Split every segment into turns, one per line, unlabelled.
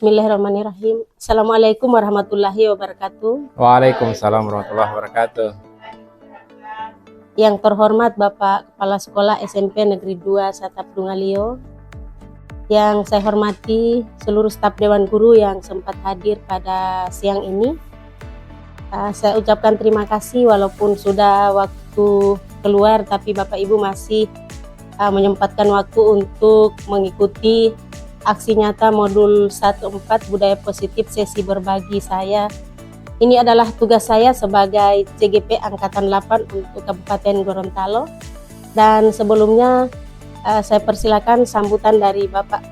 Bismillahirrahmanirrahim. Assalamualaikum warahmatullahi wabarakatuh.
Waalaikumsalam warahmatullahi wabarakatuh.
Yang terhormat Bapak Kepala Sekolah SMP Negeri 2 Satap Dungalio, yang saya hormati seluruh staf Dewan Guru yang sempat hadir pada siang ini. Saya ucapkan terima kasih walaupun sudah waktu keluar, tapi Bapak Ibu masih menyempatkan waktu untuk mengikuti aksi nyata modul 14 budaya positif sesi berbagi saya. Ini adalah tugas saya sebagai CGP Angkatan 8 untuk Kabupaten Gorontalo. Dan sebelumnya saya persilakan sambutan dari Bapak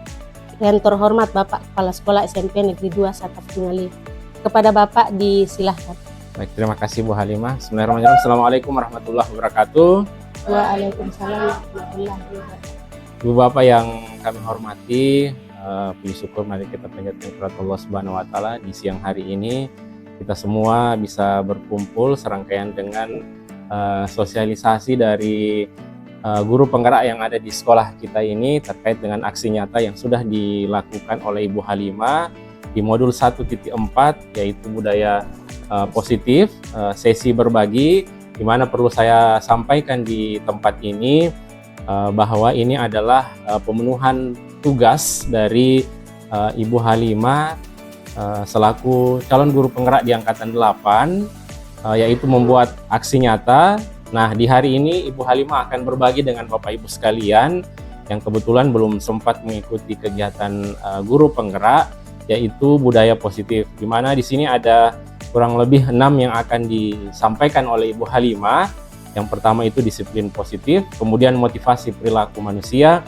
yang terhormat Bapak Kepala Sekolah SMP Negeri 2 Satap Dungalio. Kepada Bapak disilahkan.
Baik, terima kasih Bu Halimah. Bismillahirrahmanirrahim. Assalamualaikum warahmatullahi wabarakatuh.
Waalaikumsalam warahmatullahi wabarakatuh.
Ibu Bapak yang kami hormati, puji syukur mari kita panjatkan kepada Allah Subhanahu wa taala di siang hari ini kita semua bisa berkumpul serangkaian dengan sosialisasi dari guru penggerak yang ada di sekolah kita ini terkait dengan aksi nyata yang sudah dilakukan oleh Ibu Halimah di modul 1.4 yaitu budaya positif, sesi berbagi, di mana perlu saya sampaikan di tempat ini bahwa ini adalah pemenuhan tugas dari Ibu Halimah selaku calon guru penggerak di Angkatan 8, yaitu membuat aksi nyata. Nah, di hari ini Ibu Halimah akan berbagi dengan Bapak Ibu sekalian yang kebetulan belum sempat mengikuti kegiatan guru penggerak, yaitu budaya positif, di mana di sini ada kurang lebih 6 yang akan disampaikan oleh Ibu Halimah. Yang pertama itu disiplin positif, kemudian motivasi perilaku manusia,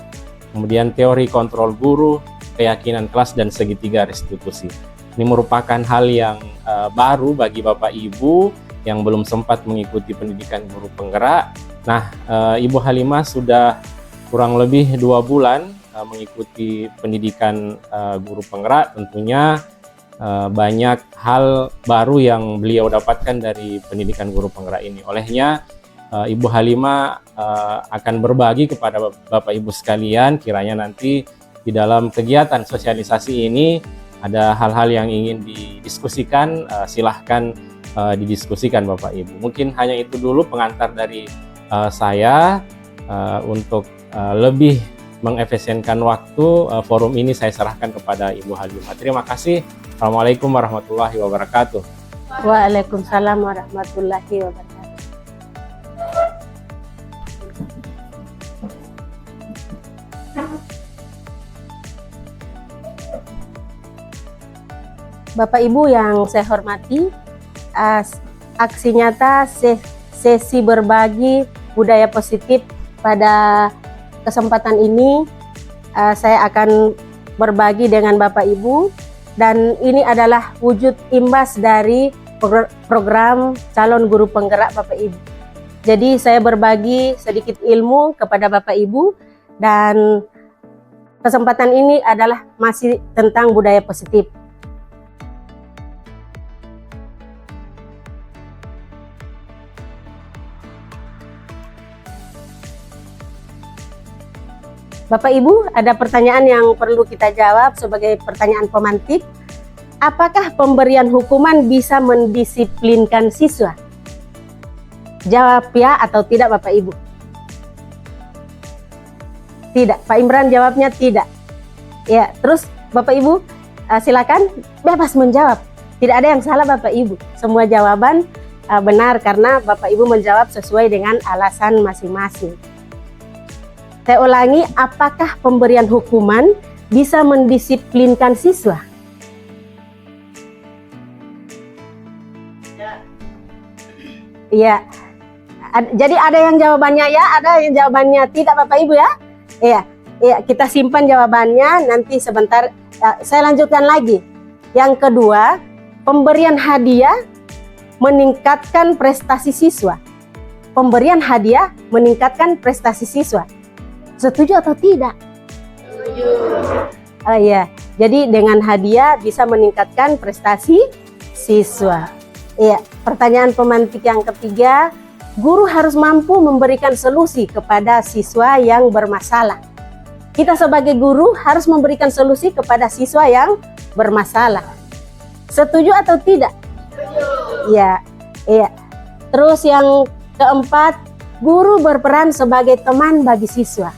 kemudian teori kontrol guru, keyakinan kelas, dan segitiga restitusi. Ini merupakan hal yang baru bagi Bapak Ibu yang belum sempat mengikuti pendidikan guru penggerak. Nah, Ibu Halimah sudah kurang lebih 2 bulan mengikuti pendidikan guru penggerak. Tentunya banyak hal baru yang beliau dapatkan dari pendidikan guru penggerak ini. Olehnya Ibu Halimah akan berbagi kepada Bapak Ibu sekalian, kiranya nanti di dalam kegiatan sosialisasi ini ada hal-hal yang ingin didiskusikan, silahkan didiskusikan Bapak Ibu. Mungkin hanya itu dulu pengantar dari saya untuk lebih mengefisienkan waktu. Forum ini saya serahkan kepada Ibu Halimah. Terima kasih. Assalamualaikum warahmatullahi wabarakatuh.
Waalaikumsalam warahmatullahi wabarakatuh. Bapak Ibu yang saya hormati, aksi nyata sesi berbagi budaya positif pada kesempatan ini saya akan berbagi dengan Bapak Ibu, dan ini adalah wujud imbas dari program calon guru penggerak Bapak Ibu. Jadi saya berbagi sedikit ilmu kepada Bapak Ibu, dan kesempatan ini adalah masih tentang budaya positif. Bapak Ibu, ada pertanyaan yang perlu kita jawab sebagai pertanyaan pemantik. Apakah pemberian hukuman bisa mendisiplinkan siswa? Jawab ya atau tidak Bapak Ibu. Tidak. Pak Imran jawabnya tidak. Ya, terus Bapak Ibu silakan bebas menjawab. Tidak ada yang salah Bapak Ibu. Semua jawaban benar karena Bapak Ibu menjawab sesuai dengan alasan masing-masing. Saya ulangi, apakah pemberian hukuman bisa mendisiplinkan siswa? Iya. Jadi ada yang jawabannya ya, ada yang jawabannya tidak Bapak Ibu ya? Iya. Iya, kita simpan jawabannya, nanti sebentar saya lanjutkan lagi. Yang kedua, pemberian hadiah meningkatkan prestasi siswa. Pemberian hadiah meningkatkan prestasi siswa. Setuju atau tidak? Setuju. Oh iya, jadi dengan hadiah bisa meningkatkan prestasi siswa. Iya, pertanyaan pemantik yang ketiga, guru harus mampu memberikan solusi kepada siswa yang bermasalah. Kita sebagai guru harus memberikan solusi kepada siswa yang bermasalah. Setuju atau tidak? Ya, iya. Terus yang keempat, guru berperan sebagai teman bagi siswa.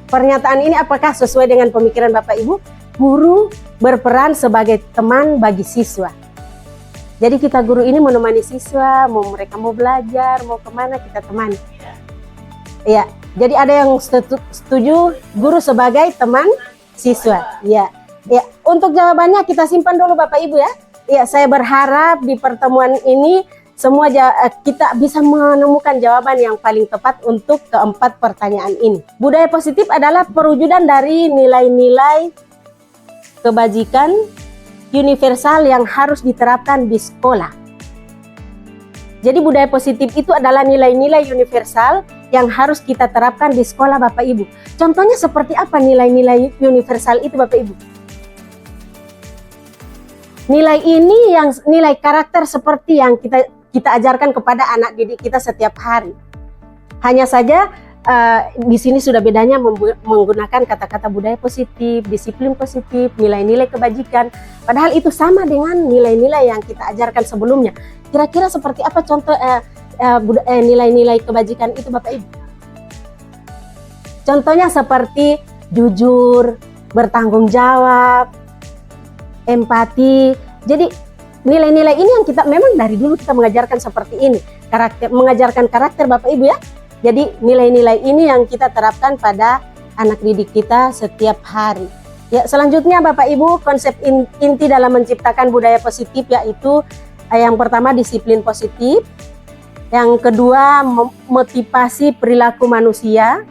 Pernyataan ini apakah sesuai dengan pemikiran Bapak Ibu? Guru berperan sebagai teman bagi siswa. Jadi kita guru ini menemani siswa, mereka mau belajar, mau kemana kita temani. Ya, jadi ada yang setuju guru sebagai teman siswa. Ya, ya. Untuk jawabannya kita simpan dulu Bapak Ibu ya. Ya, saya berharap di pertemuan ini semua kita bisa menemukan jawaban yang paling tepat untuk keempat pertanyaan ini. Budaya positif adalah perwujudan dari nilai-nilai kebajikan universal yang harus diterapkan di sekolah. Jadi budaya positif itu adalah nilai-nilai universal yang harus kita terapkan di sekolah Bapak Ibu. Contohnya seperti apa nilai-nilai universal itu Bapak Ibu? Nilai ini yang nilai karakter seperti yang kita ajarkan kepada anak didik kita setiap hari. Hanya saja di sini sudah bedanya menggunakan kata-kata budaya positif, disiplin positif, nilai-nilai kebajikan. Padahal itu sama dengan nilai-nilai yang kita ajarkan sebelumnya. Kira-kira seperti apa contoh nilai-nilai kebajikan itu Bapak Ibu? Contohnya seperti jujur, bertanggung jawab, empati. Jadi nilai-nilai ini yang kita memang dari dulu kita mengajarkan seperti ini. Mengajarkan karakter Bapak Ibu ya. Jadi nilai-nilai ini yang kita terapkan pada anak didik kita setiap hari. Ya, selanjutnya Bapak Ibu, konsep inti dalam menciptakan budaya positif yaitu yang pertama disiplin positif, yang kedua motivasi perilaku manusia,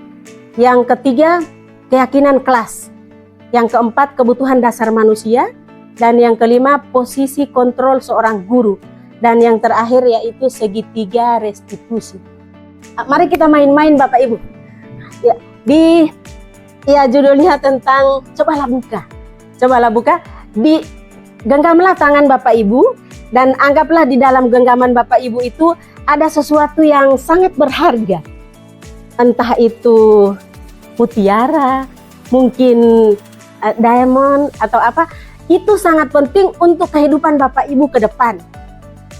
yang ketiga keyakinan kelas, yang keempat kebutuhan dasar manusia, dan yang kelima posisi kontrol seorang guru, dan yang terakhir yaitu segitiga restitusi. Mari kita main-main Bapak Ibu. Ya, judulnya tentang cobalah buka. Genggamlah tangan Bapak Ibu dan anggaplah di dalam genggaman Bapak Ibu itu ada sesuatu yang sangat berharga. Entah itu mutiara, mungkin diamond atau apa. Itu sangat penting untuk kehidupan Bapak Ibu ke depan.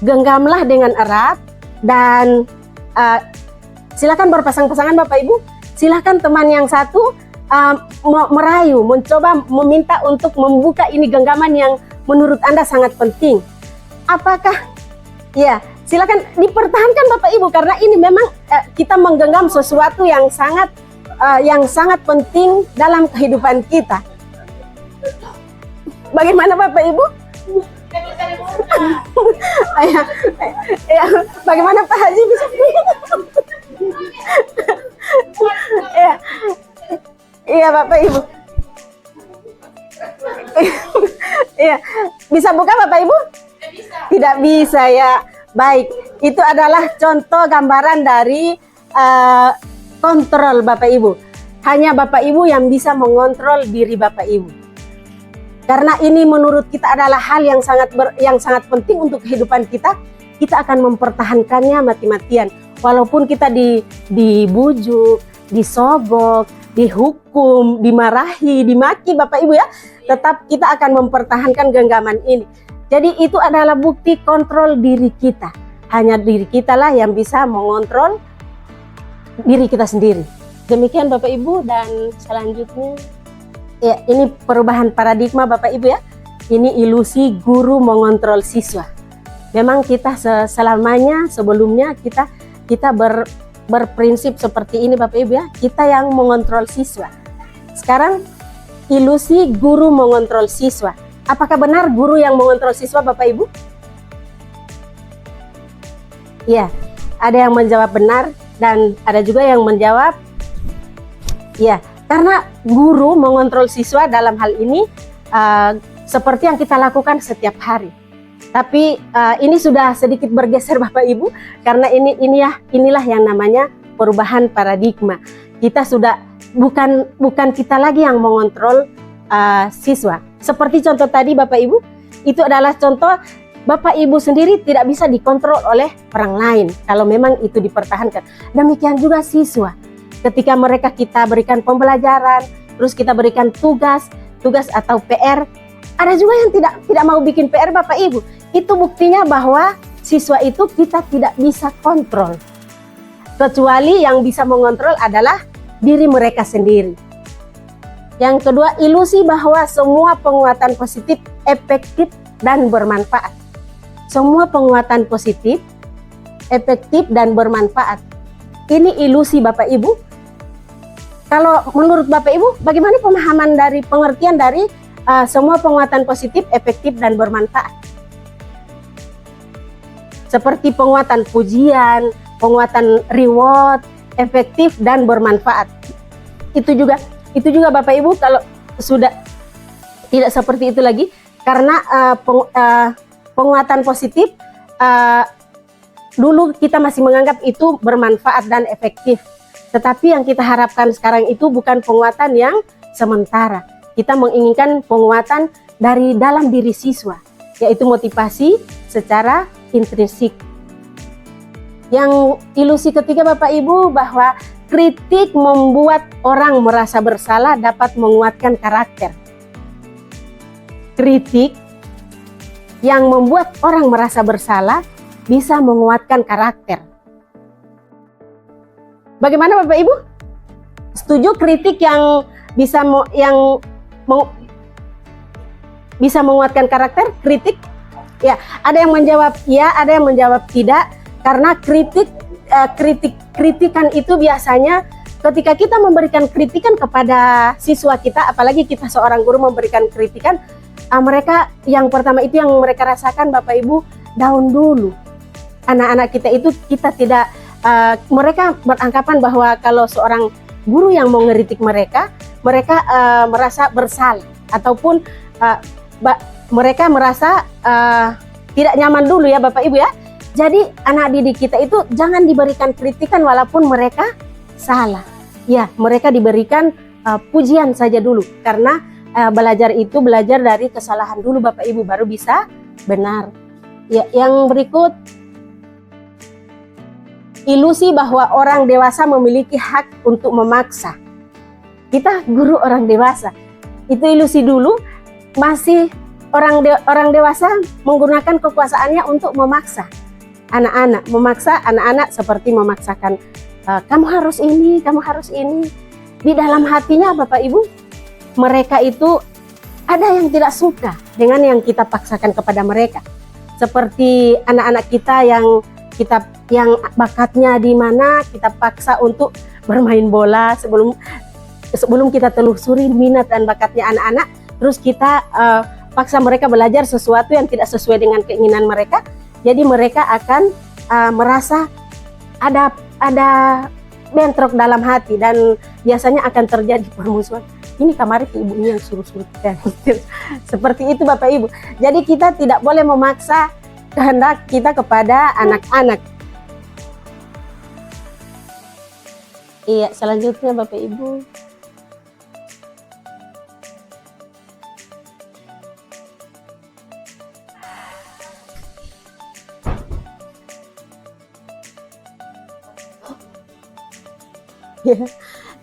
Genggamlah dengan erat dan silakan berpasang-pasangan Bapak Ibu. Silakan teman yang satu merayu, mencoba meminta untuk membuka ini genggaman yang menurut Anda sangat penting. Apakah? Ya, silakan dipertahankan Bapak Ibu karena ini memang kita menggenggam sesuatu yang sangat penting dalam kehidupan kita. Bagaimana Bapak Ibu? Ya, bagaimana Pak Haji bisa? Iya Bapak Ibu. Iya, bisa buka Bapak Ibu? Tidak bisa ya. Baik, itu adalah contoh gambaran dari kontrol Bapak Ibu. Hanya Bapak Ibu yang bisa mengontrol diri Bapak Ibu. Karena ini menurut kita adalah hal yang sangat penting untuk kehidupan kita. Kita akan mempertahankannya mati-matian. Walaupun kita dibujuk, disogok, dihukum, dimarahi, dimaki Bapak Ibu ya, tetap kita akan mempertahankan genggaman ini. Jadi itu adalah bukti kontrol diri kita. Hanya diri kita lah yang bisa mengontrol diri kita sendiri. Demikian Bapak Ibu, dan selanjutnya ya, ini perubahan paradigma Bapak Ibu ya. Ini ilusi guru mengontrol siswa. Memang kita selamanya sebelumnya kita berprinsip seperti ini Bapak Ibu ya. Kita yang mengontrol siswa. Sekarang ilusi guru mengontrol siswa. Apakah benar guru yang mengontrol siswa Bapak Ibu? Ya, ada yang menjawab benar dan ada juga yang menjawab ya. Karena guru mengontrol siswa dalam hal ini seperti yang kita lakukan setiap hari. Tapi ini sudah sedikit bergeser Bapak Ibu, karena inilah yang namanya perubahan paradigma. Kita sudah bukan kita lagi yang mengontrol siswa. Seperti contoh tadi Bapak Ibu, itu adalah contoh Bapak Ibu sendiri tidak bisa dikontrol oleh orang lain kalau memang itu dipertahankan. Demikian juga siswa. Ketika mereka kita berikan pembelajaran, terus kita berikan tugas, tugas atau PR. Ada juga yang tidak mau bikin PR Bapak Ibu. Itu buktinya bahwa siswa itu kita tidak bisa kontrol. Kecuali yang bisa mengontrol adalah diri mereka sendiri. Yang kedua, ilusi bahwa semua penguatan positif efektif dan bermanfaat. Semua penguatan positif efektif dan bermanfaat. Ini ilusi Bapak Ibu. Kalau menurut Bapak Ibu, bagaimana pemahaman dari pengertian dari semua penguatan positif, efektif, dan bermanfaat? Seperti penguatan pujian, penguatan reward, efektif, dan bermanfaat. Itu juga Bapak Ibu kalau sudah tidak seperti itu lagi, karena penguatan positif dulu kita masih menganggap itu bermanfaat dan efektif. Tetapi yang kita harapkan sekarang itu bukan penguatan yang sementara. Kita menginginkan penguatan dari dalam diri siswa, yaitu motivasi secara intrinsik. Yang ilusi ketiga Bapak Ibu, bahwa kritik membuat orang merasa bersalah dapat menguatkan karakter. Kritik yang membuat orang merasa bersalah bisa menguatkan karakter. Bagaimana Bapak Ibu? Setuju kritik yang bisa bisa menguatkan karakter? Kritik? Ya, ada yang menjawab ya, ada yang menjawab tidak, karena kritikan itu biasanya ketika kita memberikan kritikan kepada siswa kita, apalagi kita seorang guru memberikan kritikan, mereka yang pertama itu yang mereka rasakan Bapak Ibu, down dulu. Anak-anak kita itu kita tidak, mereka beranggapan bahwa kalau seorang guru yang mau ngeritik mereka merasa bersalah, ataupun mereka merasa tidak nyaman dulu ya Bapak Ibu ya. Jadi anak didik kita itu jangan diberikan kritikan walaupun mereka salah. Ya, mereka diberikan pujian saja dulu, karena belajar itu belajar dari kesalahan dulu Bapak Ibu, baru bisa benar. Ya, yang berikut, ilusi bahwa orang dewasa memiliki hak untuk memaksa. Kita guru orang dewasa, itu ilusi dulu, masih orang dewasa menggunakan kekuasaannya untuk memaksa anak-anak seperti memaksakan kamu harus ini, kamu harus ini. Di dalam hatinya Bapak Ibu, mereka itu ada yang tidak suka dengan yang kita paksakan kepada mereka. Seperti anak-anak kita yang bakatnya di mana, kita paksa untuk bermain bola sebelum kita telusuri minat dan bakatnya anak-anak, terus kita paksa mereka belajar sesuatu yang tidak sesuai dengan keinginan mereka. Jadi mereka akan merasa ada bentrok dalam hati, dan biasanya akan terjadi permusuhan. Ini kamari ibunya yang suruh-suruh kita. Seperti itu Bapak Ibu. Jadi kita tidak boleh memaksa kehendak kita kepada anak-anak. Iya, selanjutnya Bapak Ibu.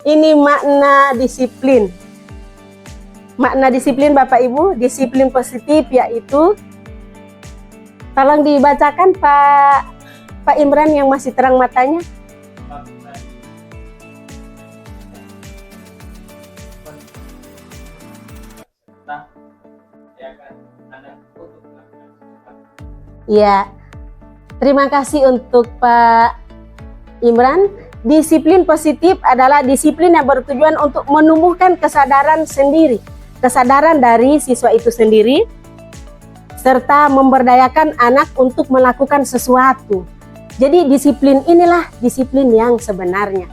Ini makna disiplin. Makna disiplin Bapak Ibu, disiplin positif yaitu, tolong dibacakan Pak Imran yang masih terang matanya. Ya, terima kasih untuk Pak Imran. Disiplin positif adalah disiplin yang bertujuan untuk menumbuhkan kesadaran sendiri, kesadaran dari siswa itu sendiri, serta memberdayakan anak untuk melakukan sesuatu. Jadi disiplin inilah disiplin yang sebenarnya.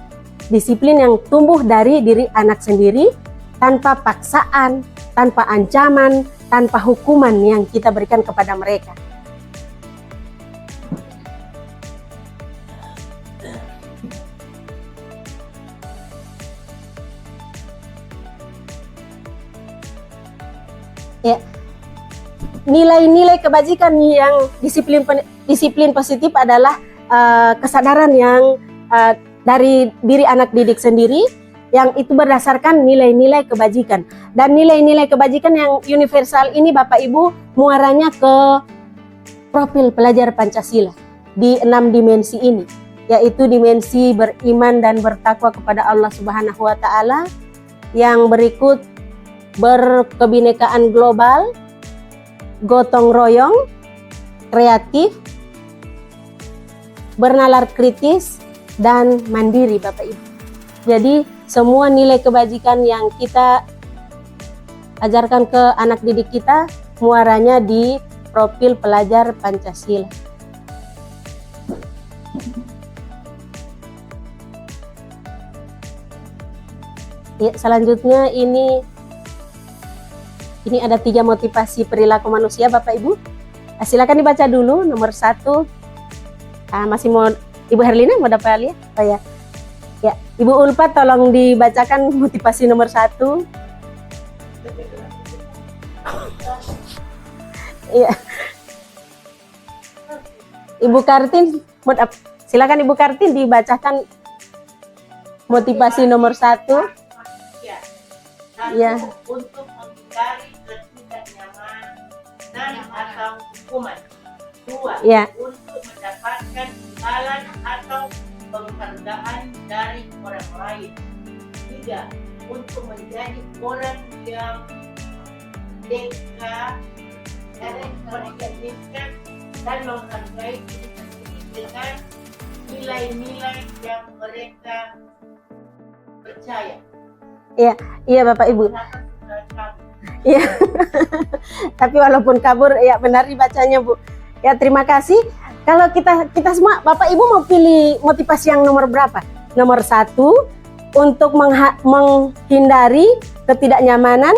Disiplin yang tumbuh dari diri anak sendiri, tanpa paksaan, tanpa ancaman, tanpa hukuman yang kita berikan kepada mereka. Ya, nilai-nilai kebajikan yang disiplin positif adalah kesadaran yang dari diri anak didik sendiri, yang itu berdasarkan nilai-nilai kebajikan. Dan nilai-nilai kebajikan yang universal ini Bapak Ibu muaranya ke profil pelajar Pancasila di 6 dimensi ini, yaitu dimensi beriman dan bertakwa kepada Allah Subhanahu wa Ta'ala, yang berikut berkebinekaan global, gotong royong, kreatif, bernalar kritis, dan mandiri Bapak Ibu. Jadi semua nilai kebajikan yang kita ajarkan ke anak didik kita muaranya di profil pelajar Pancasila. Ya, selanjutnya ini ada 3 motivasi perilaku manusia Bapak Ibu. Silakan dibaca dulu. Nomor 1, masih mau Ibu Herlina mau dapat lihat? Oh ya. Ya, Ibu Ulfa tolong dibacakan motivasi nomor 1. Iya. Ibu Kartin, silakan Ibu Kartin dibacakan motivasi nomor 1. Ya.
Untuk menghindari ketidaknyamanan atau hukuman. 2.
Ya.
Untuk mendapatkan imbalan atau penghargaan dari orang lain. 3. Untuk menjadi orang yang dekat dan menghargai diri sendiri dengan nilai-nilai yang mereka percaya.
Iya Bapak Ibu. Iya. Tapi walaupun kabur, ya benar dibacanya Bu. Ya terima kasih. Kalau kita semua Bapak Ibu mau pilih motivasi yang nomor berapa? Nomor 1, untuk menghindari ketidaknyamanan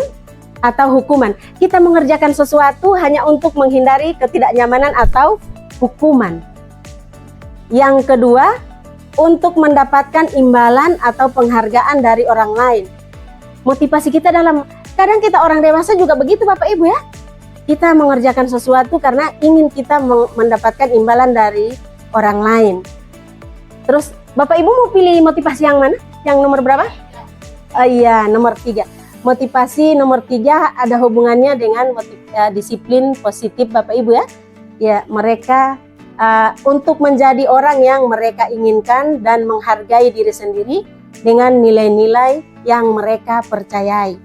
atau hukuman. Kita mengerjakan sesuatu hanya untuk menghindari ketidaknyamanan atau hukuman. Yang kedua, untuk mendapatkan imbalan atau penghargaan dari orang lain. Motivasi kita kadang kita orang dewasa juga begitu Bapak Ibu ya. Kita mengerjakan sesuatu karena ingin kita mendapatkan imbalan dari orang lain. Terus Bapak Ibu mau pilih motivasi yang mana? Yang nomor berapa? Iya, nomor 3. Motivasi nomor 3 ada hubungannya dengan disiplin positif Bapak Ibu ya. Ya, mereka untuk menjadi orang yang mereka inginkan dan menghargai diri sendiri dengan nilai-nilai yang mereka percayai.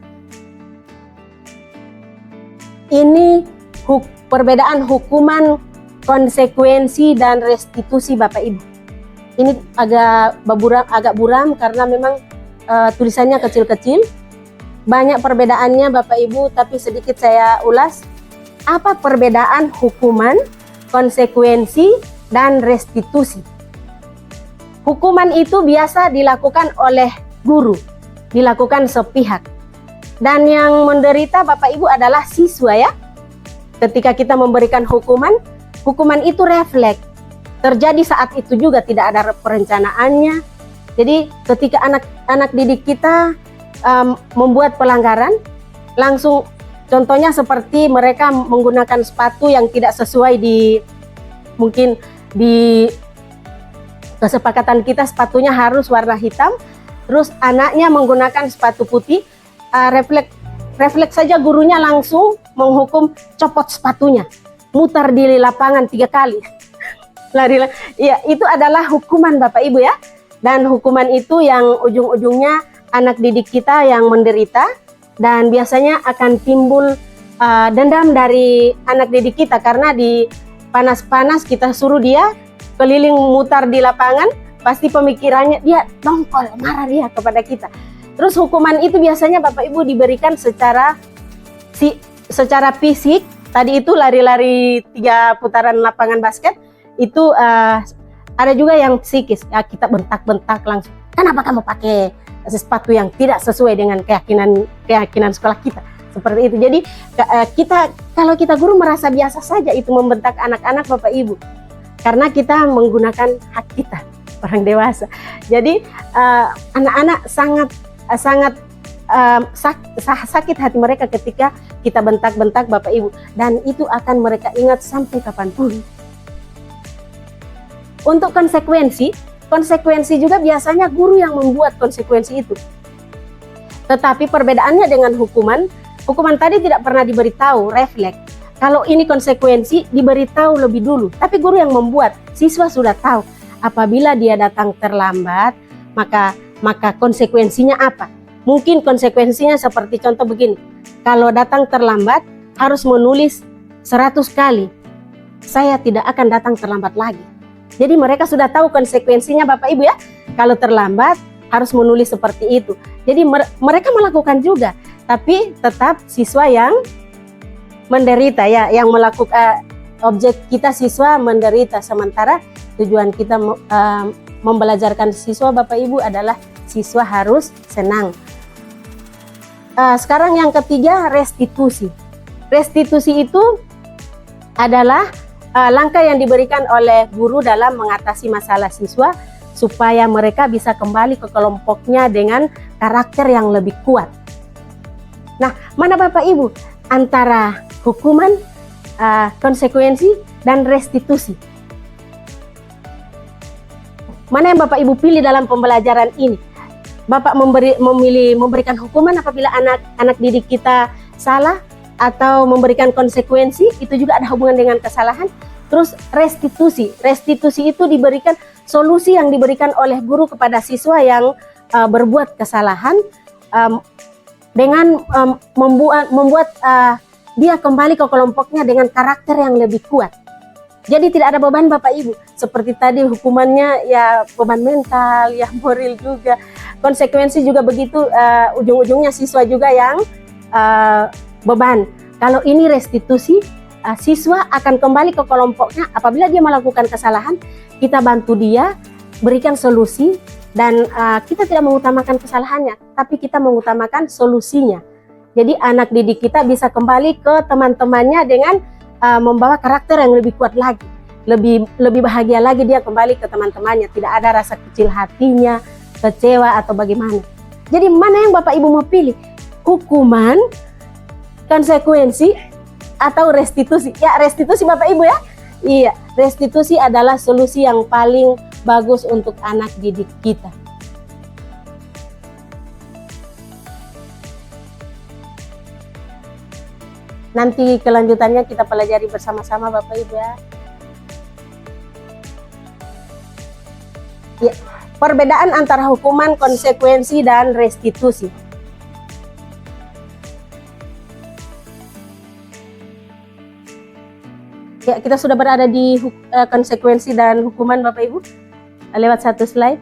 Ini perbedaan hukuman, konsekuensi, dan restitusi Bapak Ibu. Ini agak buram karena memang tulisannya kecil-kecil. Banyak perbedaannya Bapak Ibu, tapi sedikit saya ulas. Apa perbedaan hukuman, konsekuensi, dan restitusi? Hukuman itu biasa dilakukan oleh guru, dilakukan sepihak. Dan yang menderita Bapak Ibu adalah siswa ya. Ketika kita memberikan hukuman itu refleks. Terjadi saat itu juga, tidak ada perencanaannya. Jadi ketika anak didik kita membuat pelanggaran, langsung contohnya seperti mereka menggunakan sepatu yang tidak sesuai mungkin di kesepakatan kita sepatunya harus warna hitam, terus anaknya menggunakan sepatu putih, refleks saja gurunya langsung menghukum, copot sepatunya, mutar di lapangan 3 kali. Lari. Ya, itu adalah hukuman Bapak Ibu ya. Dan hukuman itu yang ujung-ujungnya anak didik kita yang menderita, dan biasanya akan timbul dendam dari anak didik kita karena di panas-panas kita suruh dia keliling mutar di lapangan, pasti pemikirannya dia dongkol, marah dia kepada kita. Terus hukuman itu biasanya Bapak Ibu diberikan secara fisik. Tadi itu lari-lari 3 putaran lapangan basket. Itu ada juga yang psikis, ya, kita bentak-bentak langsung. Kenapa kamu pakai sepatu yang tidak sesuai dengan keyakinan sekolah kita? Seperti itu. Jadi kalau kita guru merasa biasa saja itu membentak anak-anak Bapak Ibu, karena kita menggunakan hak kita orang dewasa. Jadi anak-anak sangat sakit hati mereka ketika kita bentak-bentak Bapak Ibu, dan itu akan mereka ingat sampai kapanpun. Untuk konsekuensi juga biasanya guru yang membuat konsekuensi itu. Tetapi perbedaannya dengan hukuman tadi tidak pernah diberitahu, refleks. Kalau ini konsekuensi diberitahu lebih dulu, tapi guru yang membuat, siswa sudah tahu. Apabila dia datang terlambat, maka konsekuensinya apa? Mungkin konsekuensinya seperti contoh begini. Kalau datang terlambat harus menulis 100 kali. Saya tidak akan datang terlambat lagi. Jadi mereka sudah tahu konsekuensinya Bapak Ibu ya. Kalau terlambat harus menulis seperti itu. Jadi mereka melakukan juga, tapi tetap siswa yang menderita ya, yang melakukan objek kita siswa menderita, sementara tujuan kita membelajarkan siswa Bapak Ibu adalah siswa harus senang. Sekarang yang ketiga, restitusi. Restitusi itu adalah langkah yang diberikan oleh guru dalam mengatasi masalah siswa supaya mereka bisa kembali ke kelompoknya dengan karakter yang lebih kuat. Nah, mana Bapak Ibu antara hukuman, konsekuensi, dan restitusi? Mana yang Bapak Ibu pilih dalam pembelajaran ini? Bapak memilih memberikan hukuman apabila anak didik kita salah, atau memberikan konsekuensi, itu juga ada hubungan dengan kesalahan. Terus restitusi itu diberikan solusi yang diberikan oleh guru kepada siswa yang berbuat kesalahan, dengan membuat dia kembali ke kelompoknya dengan karakter yang lebih kuat. Jadi tidak ada beban Bapak Ibu. Seperti tadi hukumannya ya beban mental, ya moral juga. Konsekuensi juga begitu, ujung-ujungnya siswa juga yang beban. Kalau ini restitusi, siswa akan kembali ke kelompoknya. Apabila dia melakukan kesalahan, kita bantu dia, berikan solusi, dan kita tidak mengutamakan kesalahannya, tapi kita mengutamakan solusinya. Jadi anak didik kita bisa kembali ke teman-temannya dengan membawa karakter yang lebih kuat lagi, lebih bahagia lagi dia kembali ke teman-temannya, tidak ada rasa kecil hatinya, kecewa atau bagaimana. Jadi mana yang Bapak Ibu mau pilih? Hukuman, konsekuensi, atau restitusi? Ya, restitusi Bapak Ibu ya. Iya, restitusi adalah solusi yang paling bagus untuk anak didik kita. Nanti kelanjutannya kita pelajari bersama-sama Bapak Ibu ya. Ya, perbedaan antara hukuman, konsekuensi, dan restitusi. Ya, kita sudah berada di konsekuensi dan hukuman Bapak Ibu. Lewat satu slide.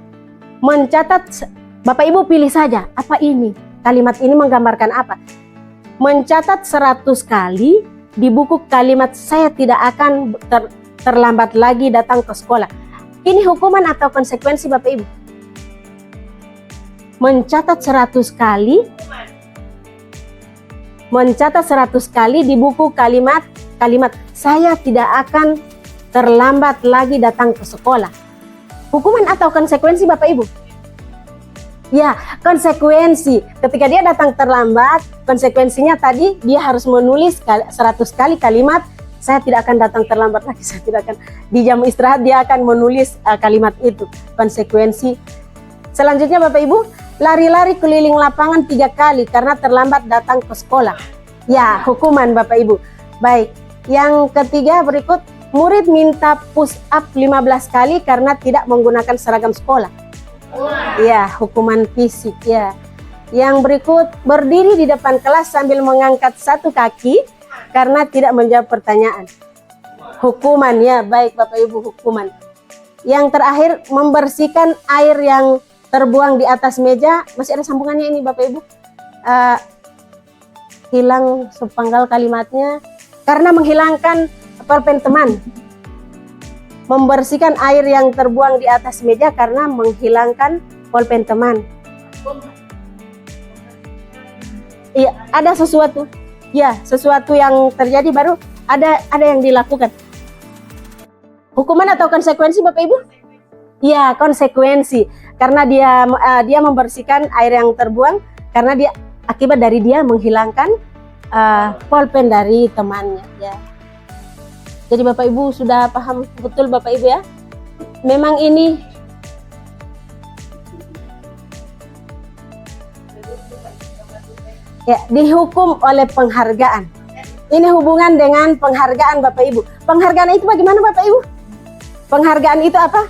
Mencatat, Bapak Ibu pilih saja apa ini. Kalimat ini menggambarkan apa? Mencatat 100 kali di buku kalimat saya tidak akan terlambat lagi datang ke sekolah. Ini hukuman atau konsekuensi Bapak Ibu? Mencatat 100 kali. Mencatat 100 kali di buku kalimat saya tidak akan terlambat lagi datang ke sekolah. Hukuman atau konsekuensi Bapak Ibu? Ya, konsekuensi. Ketika dia datang terlambat, konsekuensinya tadi dia harus menulis 100 kali kalimat saya tidak akan datang terlambat lagi, saya tidak akan. Di jam istirahat dia akan menulis kalimat itu, konsekuensi. Selanjutnya Bapak Ibu, lari-lari keliling lapangan 3 kali karena terlambat datang ke sekolah. Ya, hukuman Bapak Ibu. Baik, yang ketiga berikut, murid minta push up 15 kali karena tidak menggunakan seragam sekolah. Ya, hukuman fisik ya. Yang berikut, berdiri di depan kelas sambil mengangkat 1 kaki karena tidak menjawab pertanyaan. Hukuman ya, baik Bapak Ibu, hukuman. Yang terakhir, membersihkan air yang terbuang di atas meja. Masih ada sambungannya ini Bapak Ibu. Hilang sepenggal kalimatnya. Karena menghilangkan pulpen teman. Membersihkan air yang terbuang di atas meja karena menghilangkan pulpen teman. Iya, ada sesuatu. Ya, sesuatu yang terjadi baru ada yang dilakukan. Hukuman atau konsekuensi Bapak Ibu? Ya, konsekuensi. Karena dia membersihkan air yang terbuang karena dia akibat dari dia menghilangkan pulpen dari temannya ya. Jadi Bapak Ibu sudah paham betul Bapak Ibu ya. Memang ini Ya, dihukum oleh penghargaan. Ini hubungan dengan penghargaan Bapak Ibu. Penghargaan itu bagaimana Bapak Ibu? Penghargaan itu apa?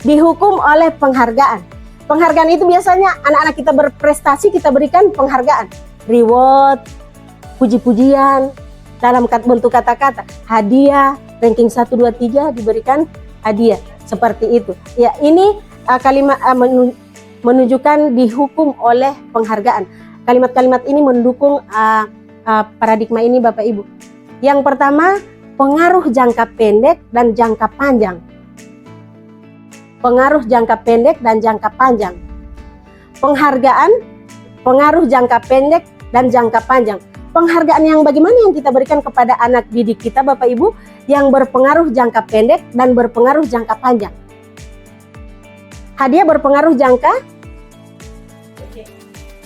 Dihukum oleh penghargaan. Penghargaan itu biasanya anak-anak kita berprestasi kita berikan penghargaan. Reward, puji-pujian, dalam bentuk kata-kata. Hadiah, ranking 1, 2, 3 diberikan hadiah. Seperti itu. Ya, ini kalimat menunjukkan dihukum oleh penghargaan. Kalimat-kalimat ini mendukung paradigma ini Bapak Ibu. Yang pertama, pengaruh jangka pendek dan jangka panjang. Pengaruh jangka pendek dan jangka panjang. Penghargaan, pengaruh jangka pendek dan jangka panjang. Penghargaan yang bagaimana yang kita berikan kepada anak didik kita Bapak Ibu, yang berpengaruh jangka pendek dan berpengaruh jangka panjang. Hadiah berpengaruh jangka,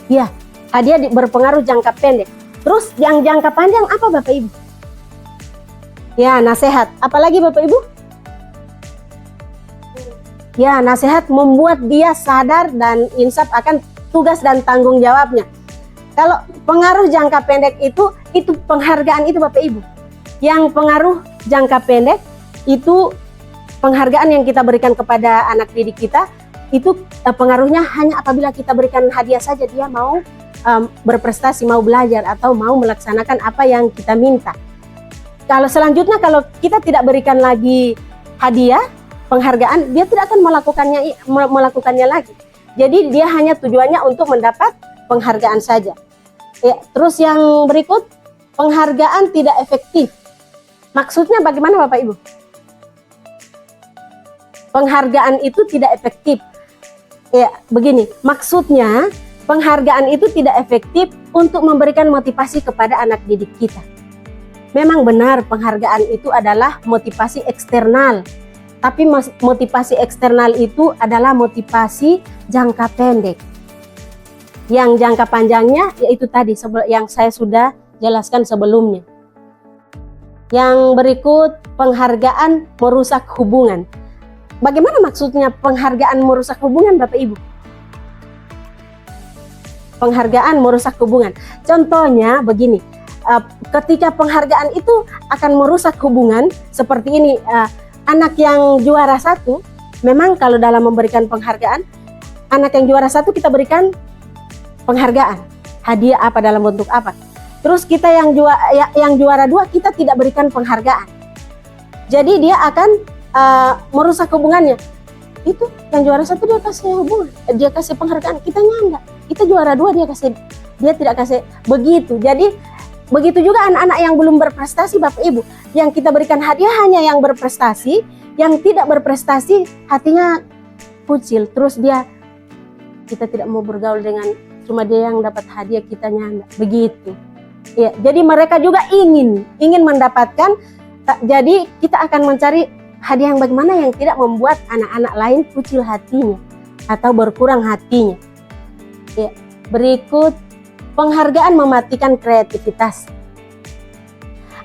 ya, hadiah berpengaruh jangka pendek. Terus yang jangka panjang apa Bapak Ibu? Ya, nasihat. Apalagi Bapak Ibu? Ya, nasihat membuat dia sadar dan insaf akan tugas dan tanggung jawabnya. Kalau pengaruh jangka pendek itu penghargaan itu Bapak Ibu. Yang pengaruh jangka pendek itu penghargaan yang kita berikan kepada anak didik kita, itu pengaruhnya hanya apabila kita berikan hadiah saja dia mau berprestasi, mau belajar atau mau melaksanakan apa yang kita minta. Kalau selanjutnya kalau kita tidak berikan lagi hadiah, penghargaan, dia tidak akan melakukannya lagi. Jadi dia hanya tujuannya untuk mendapat penghargaan saja. Ya, terus yang berikut, penghargaan tidak efektif. Maksudnya bagaimana Bapak Ibu? Penghargaan itu tidak efektif. Ya, begini, maksudnya penghargaan itu tidak efektif untuk memberikan motivasi kepada anak didik kita. Memang benar penghargaan itu adalah motivasi eksternal. Tapi motivasi eksternal itu adalah motivasi jangka pendek. Yang jangka panjangnya yaitu tadi yang saya sudah jelaskan sebelumnya. Yang berikut, penghargaan merusak hubungan. Bagaimana maksudnya penghargaan merusak hubungan Bapak Ibu? Penghargaan merusak hubungan. Contohnya begini, ketika penghargaan itu akan merusak hubungan seperti ini, anak yang juara 1, memang kalau dalam memberikan penghargaan, anak yang juara 1 kita berikan penghargaan, hadiah apa dalam bentuk apa. Terus kita yang juara 2 kita tidak berikan penghargaan. Jadi dia akan merusak hubungannya. Itu yang juara 1 dia kasih hubungan, dia kasih penghargaan, kita enggak. Kita juara 2 dia tidak kasih begitu. Jadi begitu juga anak-anak yang belum berprestasi Bapak Ibu, yang kita berikan hadiah hanya yang berprestasi, yang tidak berprestasi hatinya kucil. Terus kita tidak mau bergaul dengan, cuma dia yang dapat hadiah, kitanya enggak. Begitu. Ya, jadi mereka juga ingin mendapatkan. Jadi kita akan mencari hadiah yang bagaimana yang tidak membuat anak-anak lain kucil hatinya atau berkurang hatinya. Ya, berikut, penghargaan mematikan kreativitas.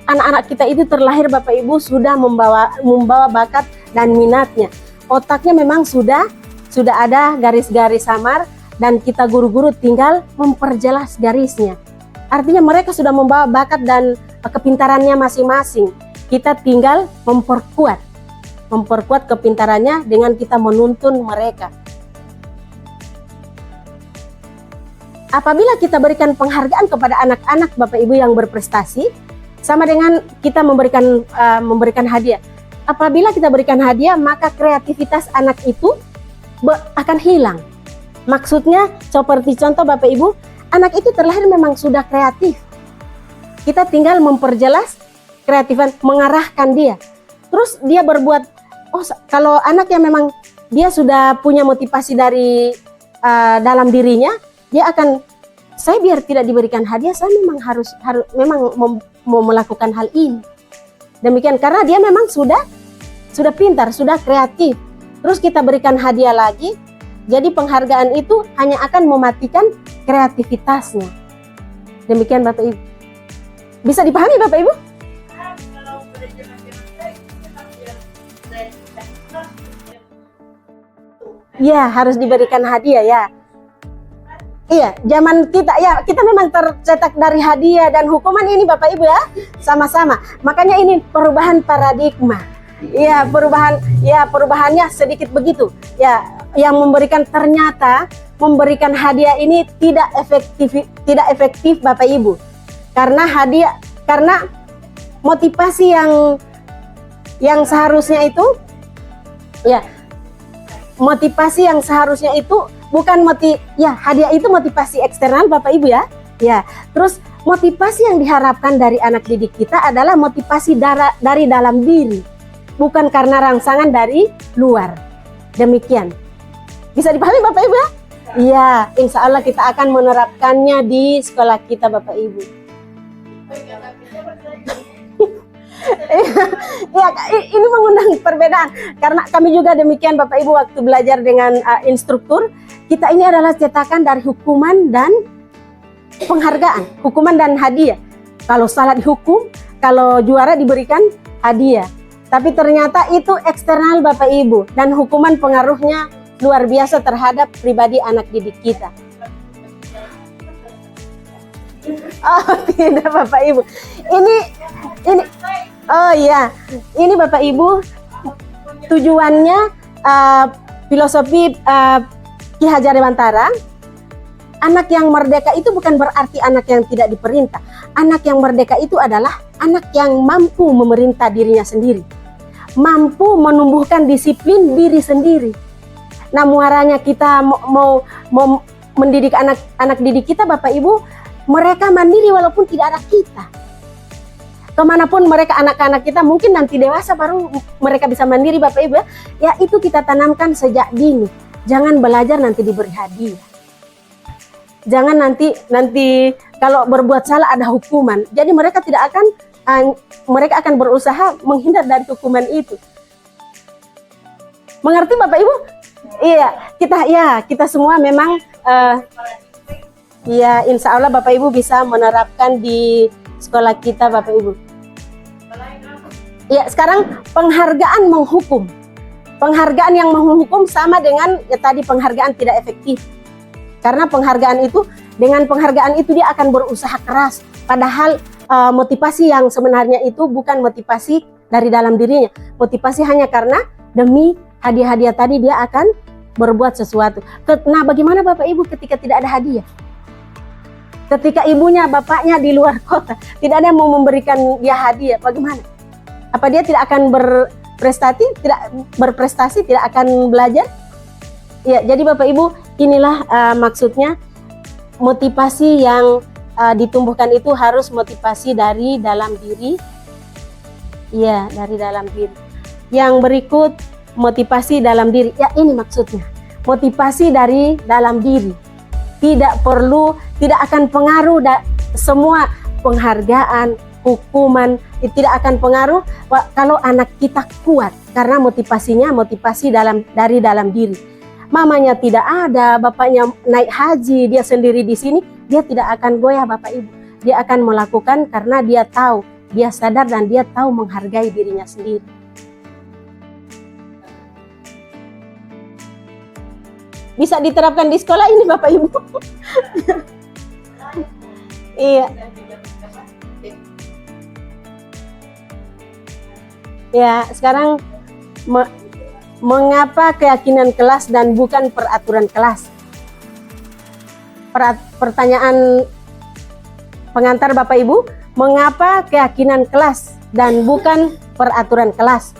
Anak-anak kita itu terlahir Bapak Ibu sudah membawa bakat dan minatnya. Otaknya memang sudah ada garis-garis samar dan kita guru-guru tinggal memperjelas garisnya. Artinya mereka sudah membawa bakat dan kepintarannya masing-masing. Kita tinggal memperkuat kepintarannya dengan kita menuntun mereka. Apabila kita berikan penghargaan kepada anak-anak Bapak Ibu yang berprestasi, sama dengan kita memberikan hadiah. Apabila kita berikan hadiah, maka kreativitas anak itu akan hilang. Maksudnya seperti contoh Bapak Ibu, anak itu terlahir memang sudah kreatif. Kita tinggal memperjelas kreatifan, mengarahkan dia. Terus dia berbuat, kalau anak yang memang dia sudah punya motivasi dari dalam dirinya, dia akan, saya biar tidak diberikan hadiah, saya memang harus mau melakukan hal ini. Demikian karena dia memang sudah pintar, sudah kreatif. Terus kita berikan hadiah lagi, jadi penghargaan itu hanya akan mematikan kreativitasnya. Demikian Bapak Ibu. Bisa dipahami Bapak Ibu?
Kalau
Ya, harus diberikan hadiah ya. Iya, zaman kita ya kita memang tercetak dari hadiah dan hukuman ini Bapak Ibu ya, sama-sama. Makanya ini perubahan paradigma. Ya, perubahannya sedikit begitu. Ya, yang ternyata memberikan hadiah ini tidak efektif Bapak Ibu. Karena motivasi yang seharusnya itu ya, motivasi yang seharusnya itu bukan hadiah itu motivasi eksternal Bapak Ibu ya. Ya, terus motivasi yang diharapkan dari anak didik kita adalah motivasi dari dalam diri, bukan karena rangsangan dari luar. Demikian. Bisa dipahami Bapak Ibu ya? Iya, insya Allah kita akan menerapkannya di sekolah kita Bapak Ibu. Ya, ini mengundang perbedaan karena kami juga demikian Bapak Ibu waktu belajar dengan instruktur. Kita ini adalah cetakan dari hukuman dan penghargaan, hukuman dan hadiah. Kalau salah dihukum, kalau juara diberikan hadiah. Tapi ternyata itu eksternal Bapak Ibu, dan hukuman pengaruhnya luar biasa terhadap pribadi anak didik kita. Oh tidak Bapak Ibu, ini oh iya, ini Bapak Ibu tujuannya filosofi Ki Hajar Dewantara. Anak yang merdeka itu bukan berarti anak yang tidak diperintah. Anak yang merdeka itu adalah anak yang mampu memerintah dirinya sendiri, mampu menumbuhkan disiplin diri sendiri. Nah, muaranya kita mau mendidik anak didik kita Bapak Ibu, mereka mandiri walaupun tidak ada kita. Kemanapun mereka, anak-anak kita mungkin nanti dewasa baru mereka bisa mandiri Bapak Ibu ya. Itu kita tanamkan sejak dini. Jangan belajar nanti diberi hadiah. Jangan nanti kalau berbuat salah ada hukuman. Jadi mereka mereka akan berusaha menghindar dari hukuman itu. Mengerti Bapak Ibu? Iya, kita semua memang ya insya Allah Bapak Ibu bisa menerapkan di sekolah kita Bapak Ibu. Ya, sekarang penghargaan menghukum. Penghargaan yang menghukum sama dengan tadi penghargaan tidak efektif. Karena dengan penghargaan itu dia akan berusaha keras. Padahal motivasi yang sebenarnya itu bukan motivasi dari dalam dirinya. Motivasi hanya karena demi hadiah-hadiah tadi dia akan berbuat sesuatu. Nah, bagaimana Bapak Ibu ketika tidak ada hadiah? Ketika ibunya, bapaknya di luar kota, tidak ada yang mau memberikan dia hadiah, bagaimana? Apa dia tidak akan berprestasi, tidak akan belajar? Ya, jadi Bapak Ibu, inilah maksudnya motivasi yang ditumbuhkan itu harus motivasi dari dalam diri. Ya, dari dalam diri. Yang berikut motivasi dalam diri. Ya, ini maksudnya. Motivasi dari dalam diri. Tidak akan pengaruh semua penghargaan, hukuman, tidak akan pengaruh kalau anak kita kuat karena motivasi dari dalam diri. Mamanya tidak ada, bapaknya naik haji, dia sendiri di sini, dia tidak akan goyah Bapak Ibu. Dia akan melakukan karena dia tahu, dia sadar dan dia tahu menghargai dirinya sendiri. Bisa diterapkan di sekolah ini Bapak Ibu. Iya. Ya, sekarang mengapa keyakinan kelas dan bukan peraturan kelas? Pertanyaan pengantar Bapak Ibu, mengapa keyakinan kelas dan bukan peraturan kelas?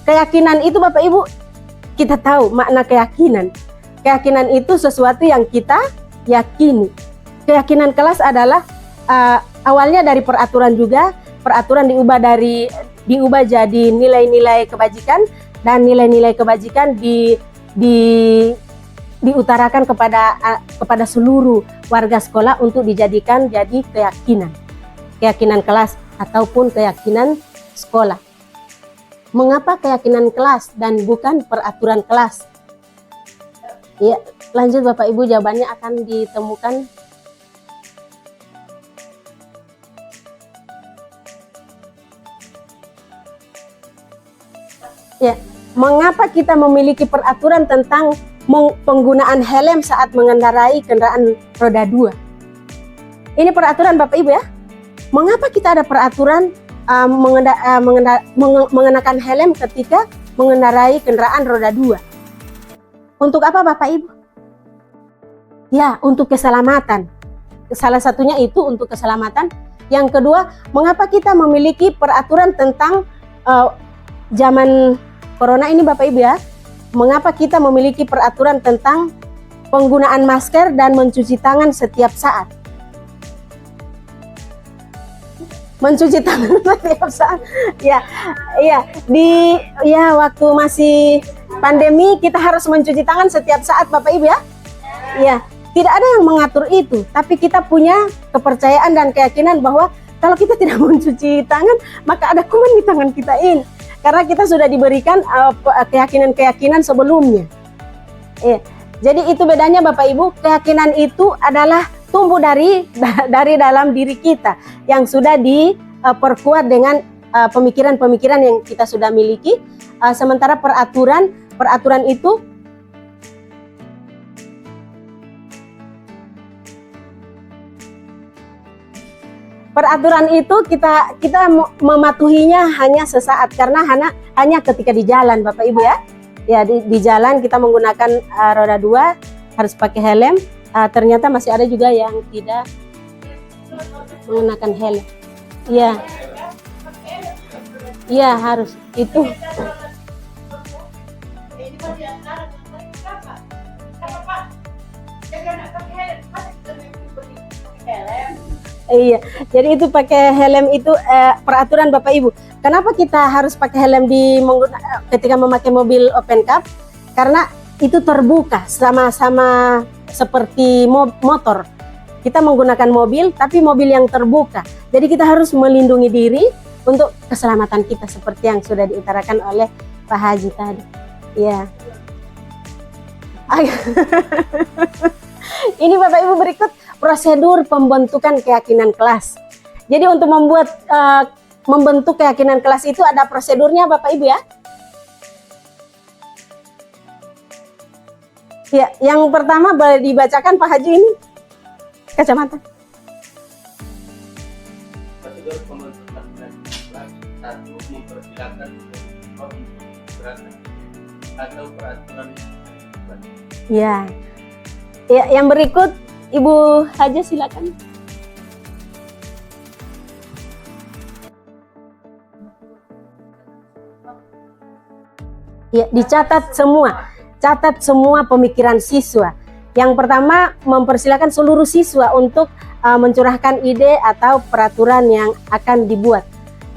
Keyakinan itu Bapak Ibu, kita tahu makna keyakinan. Keyakinan itu sesuatu yang kita yakini. Keyakinan kelas adalah awalnya dari peraturan juga. Peraturan diubah jadi nilai-nilai kebajikan, dan nilai-nilai kebajikan diutarakan kepada seluruh warga sekolah untuk dijadikan jadi keyakinan kelas ataupun keyakinan sekolah. Mengapa keyakinan kelas dan bukan peraturan kelas? Ya, lanjut Bapak Ibu, jawabannya akan ditemukan. Ya, mengapa kita memiliki peraturan tentang penggunaan helm saat mengendarai kendaraan roda 2. Ini peraturan Bapak Ibu ya. Mengapa kita ada peraturan mengenakan helm ketika mengendarai kendaraan roda 2? Untuk apa Bapak Ibu? Ya, untuk keselamatan. Salah satunya itu untuk keselamatan. Yang kedua, mengapa kita memiliki peraturan tentang zaman corona ini Bapak Ibu ya? Mengapa kita memiliki peraturan tentang penggunaan masker dan mencuci tangan setiap saat? Mencuci tangan setiap saat. Waktu masih pandemi kita harus mencuci tangan setiap saat Bapak Ibu ya. Ya, tidak ada yang mengatur itu, tapi kita punya kepercayaan dan keyakinan bahwa kalau kita tidak mencuci tangan, maka ada kuman di tangan kita ini. Karena kita sudah diberikan keyakinan-keyakinan sebelumnya. Jadi itu bedanya Bapak Ibu, keyakinan itu adalah tumbuh dari dalam diri kita yang sudah diperkuat dengan pemikiran-pemikiran yang kita sudah miliki. Sementara peraturan itu kita mematuhinya hanya sesaat karena hanya ketika di jalan Bapak Ibu ya. Ya di jalan kita menggunakan roda 2 harus pakai helm. Ternyata masih ada juga yang tidak menggunakan helm. Iya. Iya harus itu. Iya, jadi itu pakai helm itu peraturan Bapak Ibu. Kenapa kita harus pakai helm ketika memakai mobil open cab? Karena itu terbuka sama-sama seperti motor. Kita menggunakan mobil, tapi mobil yang terbuka. Jadi kita harus melindungi diri untuk keselamatan kita seperti yang sudah diutarakan oleh Pak Haji tadi. Iya. Ini Bapak Ibu berikut prosedur pembentukan keyakinan kelas. Jadi untuk membentuk keyakinan kelas itu ada prosedurnya Bapak Ibu ya. Ya, yang pertama boleh dibacakan Pak Haji ini kacamata.
Prosedur pembentukan keyakinan kelas 1 mempersilahkan atau peraturan.
Ya. Ya, yang berikut Ibu Haja silakan. Ya, dicatat semua. Catat semua pemikiran siswa. Yang pertama, mempersilahkan seluruh siswa untuk mencurahkan ide atau peraturan yang akan dibuat.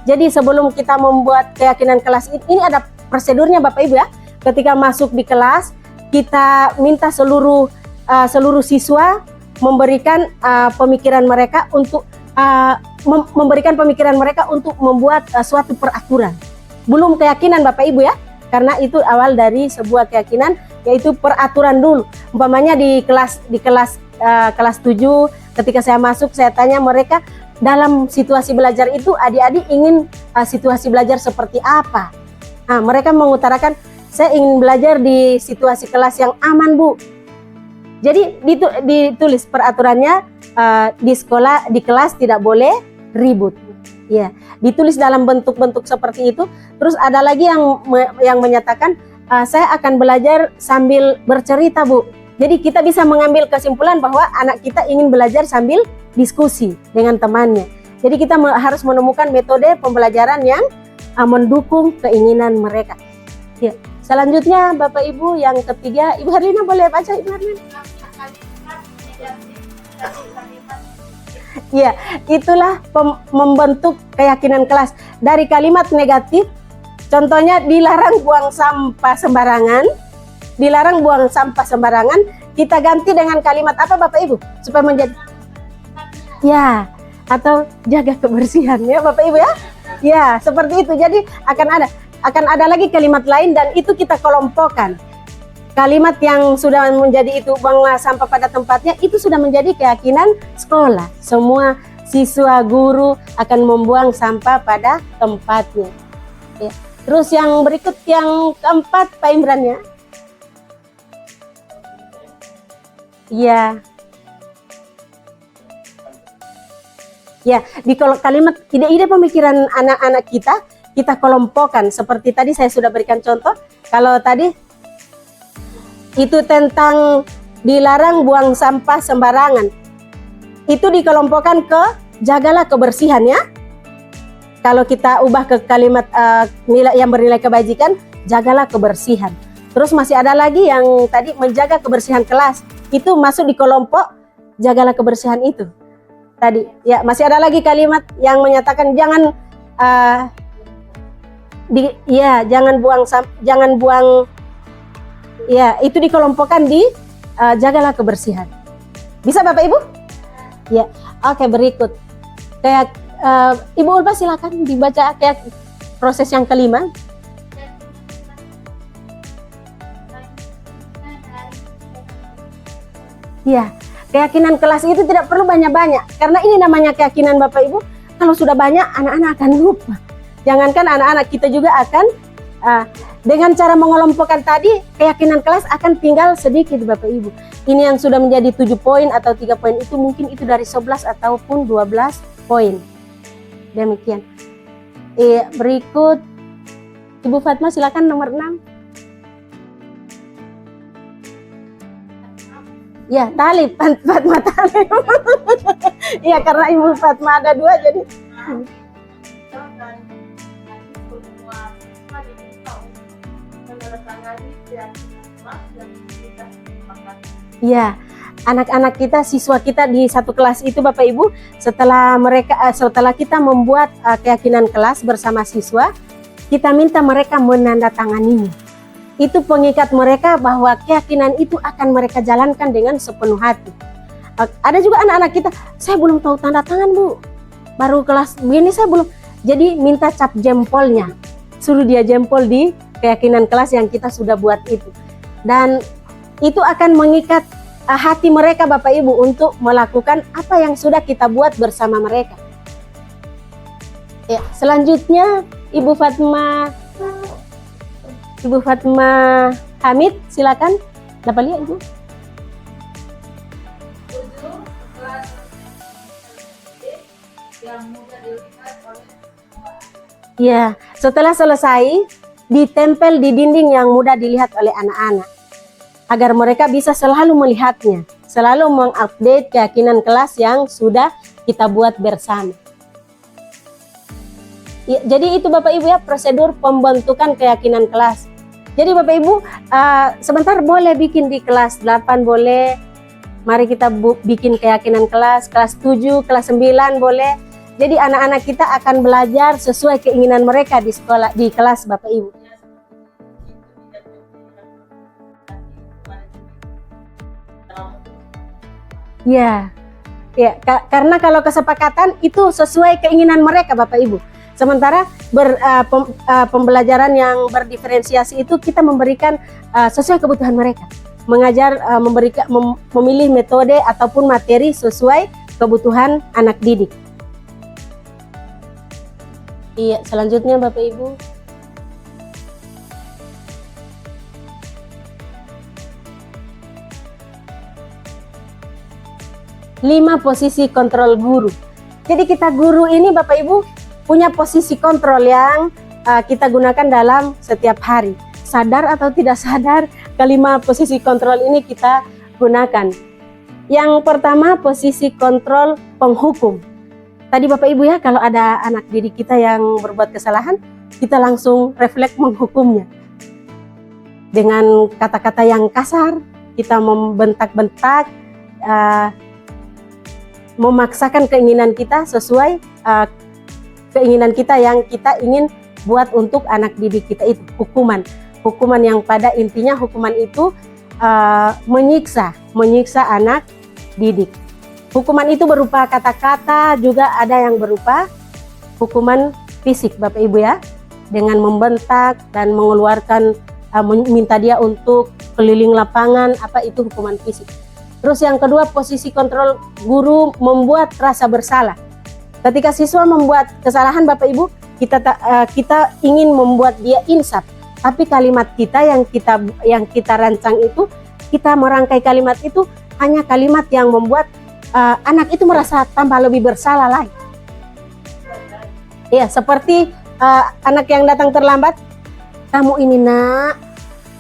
Jadi sebelum kita membuat keyakinan kelas ini ada prosedurnya Bapak Ibu ya. Ketika masuk di kelas, kita minta seluruh siswa memberikan pemikiran mereka untuk membuat suatu peraturan. Belum keyakinan Bapak Ibu ya, karena itu awal dari sebuah keyakinan, yaitu peraturan dulu. Umpamanya di kelas 7 ketika saya masuk, saya tanya mereka dalam situasi belajar itu adik-adik ingin situasi belajar seperti apa. Nah, mereka mengutarakan saya ingin belajar di situasi kelas yang aman Bu. Jadi ditulis peraturannya di kelas tidak boleh ribut. Ya, ditulis dalam bentuk-bentuk seperti itu. Terus ada lagi yang menyatakan saya akan belajar sambil bercerita Bu. Jadi kita bisa mengambil kesimpulan bahwa anak kita ingin belajar sambil diskusi dengan temannya. Jadi kita harus menemukan metode pembelajaran yang mendukung keinginan mereka. Ya. Selanjutnya Bapak Ibu yang ketiga, Ibu Herlina boleh baca Ibu Herlina? Ya, itulah membentuk keyakinan kelas. Dari kalimat negatif, contohnya dilarang buang sampah sembarangan. Dilarang buang sampah sembarangan, kita ganti dengan kalimat apa Bapak Ibu? Supaya menjadi ya, atau jaga kebersihan ya Bapak Ibu ya. Ya, seperti itu. Jadi akan ada lagi kalimat lain dan itu kita kelompokkan. Kalimat yang sudah menjadi itu buanglah sampah pada tempatnya itu sudah menjadi keyakinan sekolah. Semua siswa guru akan membuang sampah pada tempatnya. Ya. Terus yang berikut yang keempat Pak Imran ya. Iya. Ya, di kalimat ide-ide pemikiran anak-anak kita kelompokkan. Seperti tadi saya sudah berikan contoh. Kalau tadi itu tentang dilarang buang sampah sembarangan. Itu dikelompokkan ke jagalah kebersihan ya. Kalau kita ubah ke kalimat nilai yang bernilai kebajikan, jagalah kebersihan. Terus masih ada lagi yang tadi menjaga kebersihan kelas. Itu masuk di kelompok jagalah kebersihan itu. Tadi ya masih ada lagi kalimat yang menyatakan jangan jangan buang ya, itu dikelompokkan di jagalah kebersihan. Bisa Bapak Ibu? Ya. Oke, berikut. Kayak Ibu Ulfa silakan dibaca kayak proses yang kelima. Ya, keyakinan kelas itu tidak perlu banyak-banyak. Karena ini namanya keyakinan Bapak Ibu. Kalau sudah banyak, anak-anak akan lupa. Jangankan anak-anak, kita juga akan dengan cara mengelompokkan tadi, keyakinan kelas akan tinggal sedikit Bapak Ibu. Ini yang sudah menjadi 7 poin atau 3 poin itu mungkin itu dari 11 ataupun 12 poin. Demikian. Berikut Ibu Fatma silakan nomor 6. Ya, Talib, Fatma Talib. Iya, karena Ibu Fatma ada 2 jadi. Ya, anak-anak kita, siswa kita di satu kelas itu Bapak Ibu, setelah kita membuat keyakinan kelas bersama siswa, kita minta mereka menandatanganinya. Itu pengikat mereka bahwa keyakinan itu akan mereka jalankan dengan sepenuh hati. Ada juga anak-anak kita, saya belum tahu tanda tangan Bu, baru kelas begini saya belum. Jadi minta cap jempolnya, suruh dia jempol di keyakinan kelas yang kita sudah buat itu. Dan itu akan mengikat hati mereka Bapak Ibu untuk melakukan apa yang sudah kita buat bersama mereka. Ya, selanjutnya Ibu Fatma Hamid, silakan. Dapat lihat Ibu? Ya, setelah selesai ditempel di dinding yang mudah dilihat oleh anak-anak agar mereka bisa selalu melihatnya, selalu mengupdate keyakinan kelas yang sudah kita buat bersama. Ya, jadi itu Bapak Ibu ya prosedur pembentukan keyakinan kelas. Jadi Bapak Ibu sebentar boleh bikin di kelas 8 boleh. Mari kita bikin keyakinan kelas 7, kelas 9 boleh. Jadi anak-anak kita akan belajar sesuai keinginan mereka di sekolah, di kelas Bapak Ibu. Ya, karena kalau kesepakatan itu sesuai keinginan mereka Bapak Ibu. Sementara pembelajaran yang berdiferensiasi itu kita memberikan sesuai kebutuhan mereka. Mengajar, memilih metode ataupun materi sesuai kebutuhan anak didik. Iya, selanjutnya Bapak Ibu. Lima posisi kontrol guru. Jadi kita guru ini Bapak Ibu punya posisi kontrol yang kita gunakan dalam setiap hari. Sadar atau tidak sadar, kelima posisi kontrol ini kita gunakan. Yang pertama posisi kontrol penghukum. Tadi Bapak Ibu ya, kalau ada anak didik kita yang berbuat kesalahan, kita langsung refleks menghukumnya. Dengan kata-kata yang kasar, kita membentak-bentak, memaksakan keinginan kita sesuai keinginan kita yang kita ingin buat untuk anak didik kita itu. Hukuman yang pada intinya hukuman itu menyiksa anak didik. Hukuman itu berupa kata-kata, juga ada yang berupa hukuman fisik Bapak Ibu ya, dengan membentak dan mengeluarkan minta dia untuk keliling lapangan, apa itu hukuman fisik. Terus yang kedua posisi kontrol guru membuat rasa bersalah. Ketika siswa membuat kesalahan Bapak Ibu, kita ingin membuat dia insaf, tapi kalimat kita yang kita rancang itu, kita merangkai kalimat itu hanya kalimat yang membuat anak itu merasa tambah lebih bersalah lagi. Ya, seperti anak yang datang terlambat, kamu ini nak,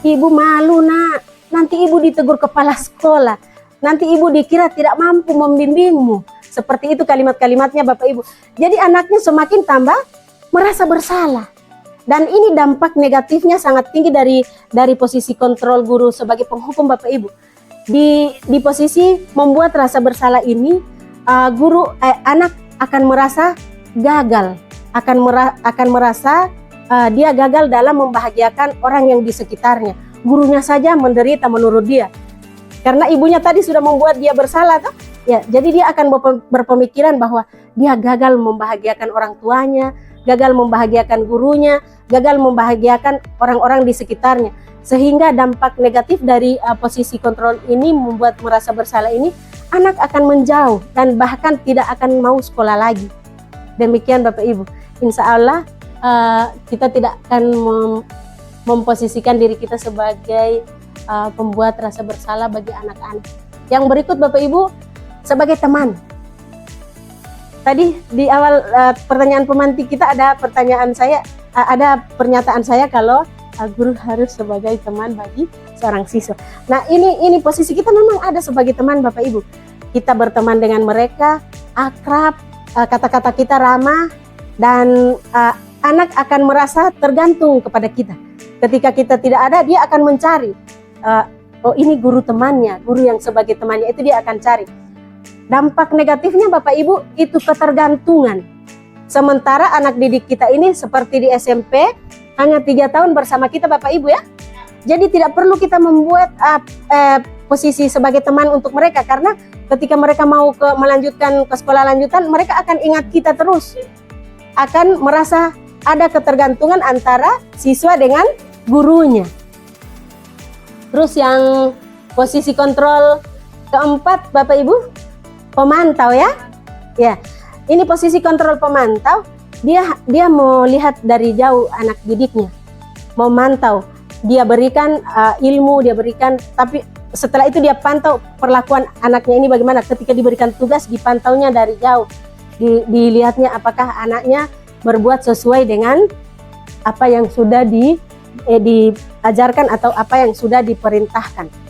ibu malu nak, nanti ibu ditegur kepala sekolah, nanti ibu dikira tidak mampu membimbingmu. Seperti itu kalimat-kalimatnya Bapak Ibu. Jadi anaknya semakin tambah merasa bersalah. Dan ini dampak negatifnya sangat tinggi dari posisi kontrol guru sebagai penghukum Bapak Ibu. Di posisi membuat rasa bersalah ini, anak akan merasa gagal, akan merasa dia gagal dalam membahagiakan orang yang di sekitarnya. Gurunya saja menderita menurut dia. Karena ibunya tadi sudah membuat dia bersalah, toh? Ya, jadi dia akan berpemikiran bahwa dia gagal membahagiakan orang tuanya, gagal membahagiakan gurunya, gagal membahagiakan orang-orang di sekitarnya. Sehingga dampak negatif dari posisi kontrol ini membuat merasa bersalah ini, anak akan menjauh dan bahkan tidak akan mau sekolah lagi. Demikian Bapak Ibu. Insya Allah kita tidak akan memposisikan diri kita sebagai pembuat rasa bersalah bagi anak-anak. Yang berikut Bapak Ibu, sebagai teman. Tadi di awal pertanyaan pemantik kita ada pernyataan saya kalau guru harus sebagai teman bagi seorang siswa. Nah, ini posisi kita memang ada sebagai teman Bapak Ibu. Kita berteman dengan mereka, akrab, kata-kata kita ramah, dan anak akan merasa tergantung kepada kita. Ketika kita tidak ada, dia akan mencari. Oh, ini guru temannya, guru yang sebagai temannya itu dia akan cari. Dampak negatifnya Bapak Ibu itu ketergantungan. Sementara anak didik kita ini seperti di SMP hanya 3 tahun bersama kita Bapak Ibu ya. Jadi tidak perlu kita membuat posisi sebagai teman untuk mereka, karena ketika mereka mau melanjutkan ke sekolah lanjutan, mereka akan ingat kita terus. Akan merasa ada ketergantungan antara siswa dengan gurunya. Terus yang posisi kontrol keempat Bapak Ibu, pemantau ya. Ya. Ini posisi kontrol pemantau, dia mau lihat dari jauh anak didiknya. Memantau, dia berikan ilmu, dia berikan, tapi setelah itu dia pantau perlakuan anaknya ini bagaimana. Ketika diberikan tugas, dipantaunya dari jauh. Dilihatnya apakah anaknya berbuat sesuai dengan apa yang sudah diajarkan atau apa yang sudah diperintahkan.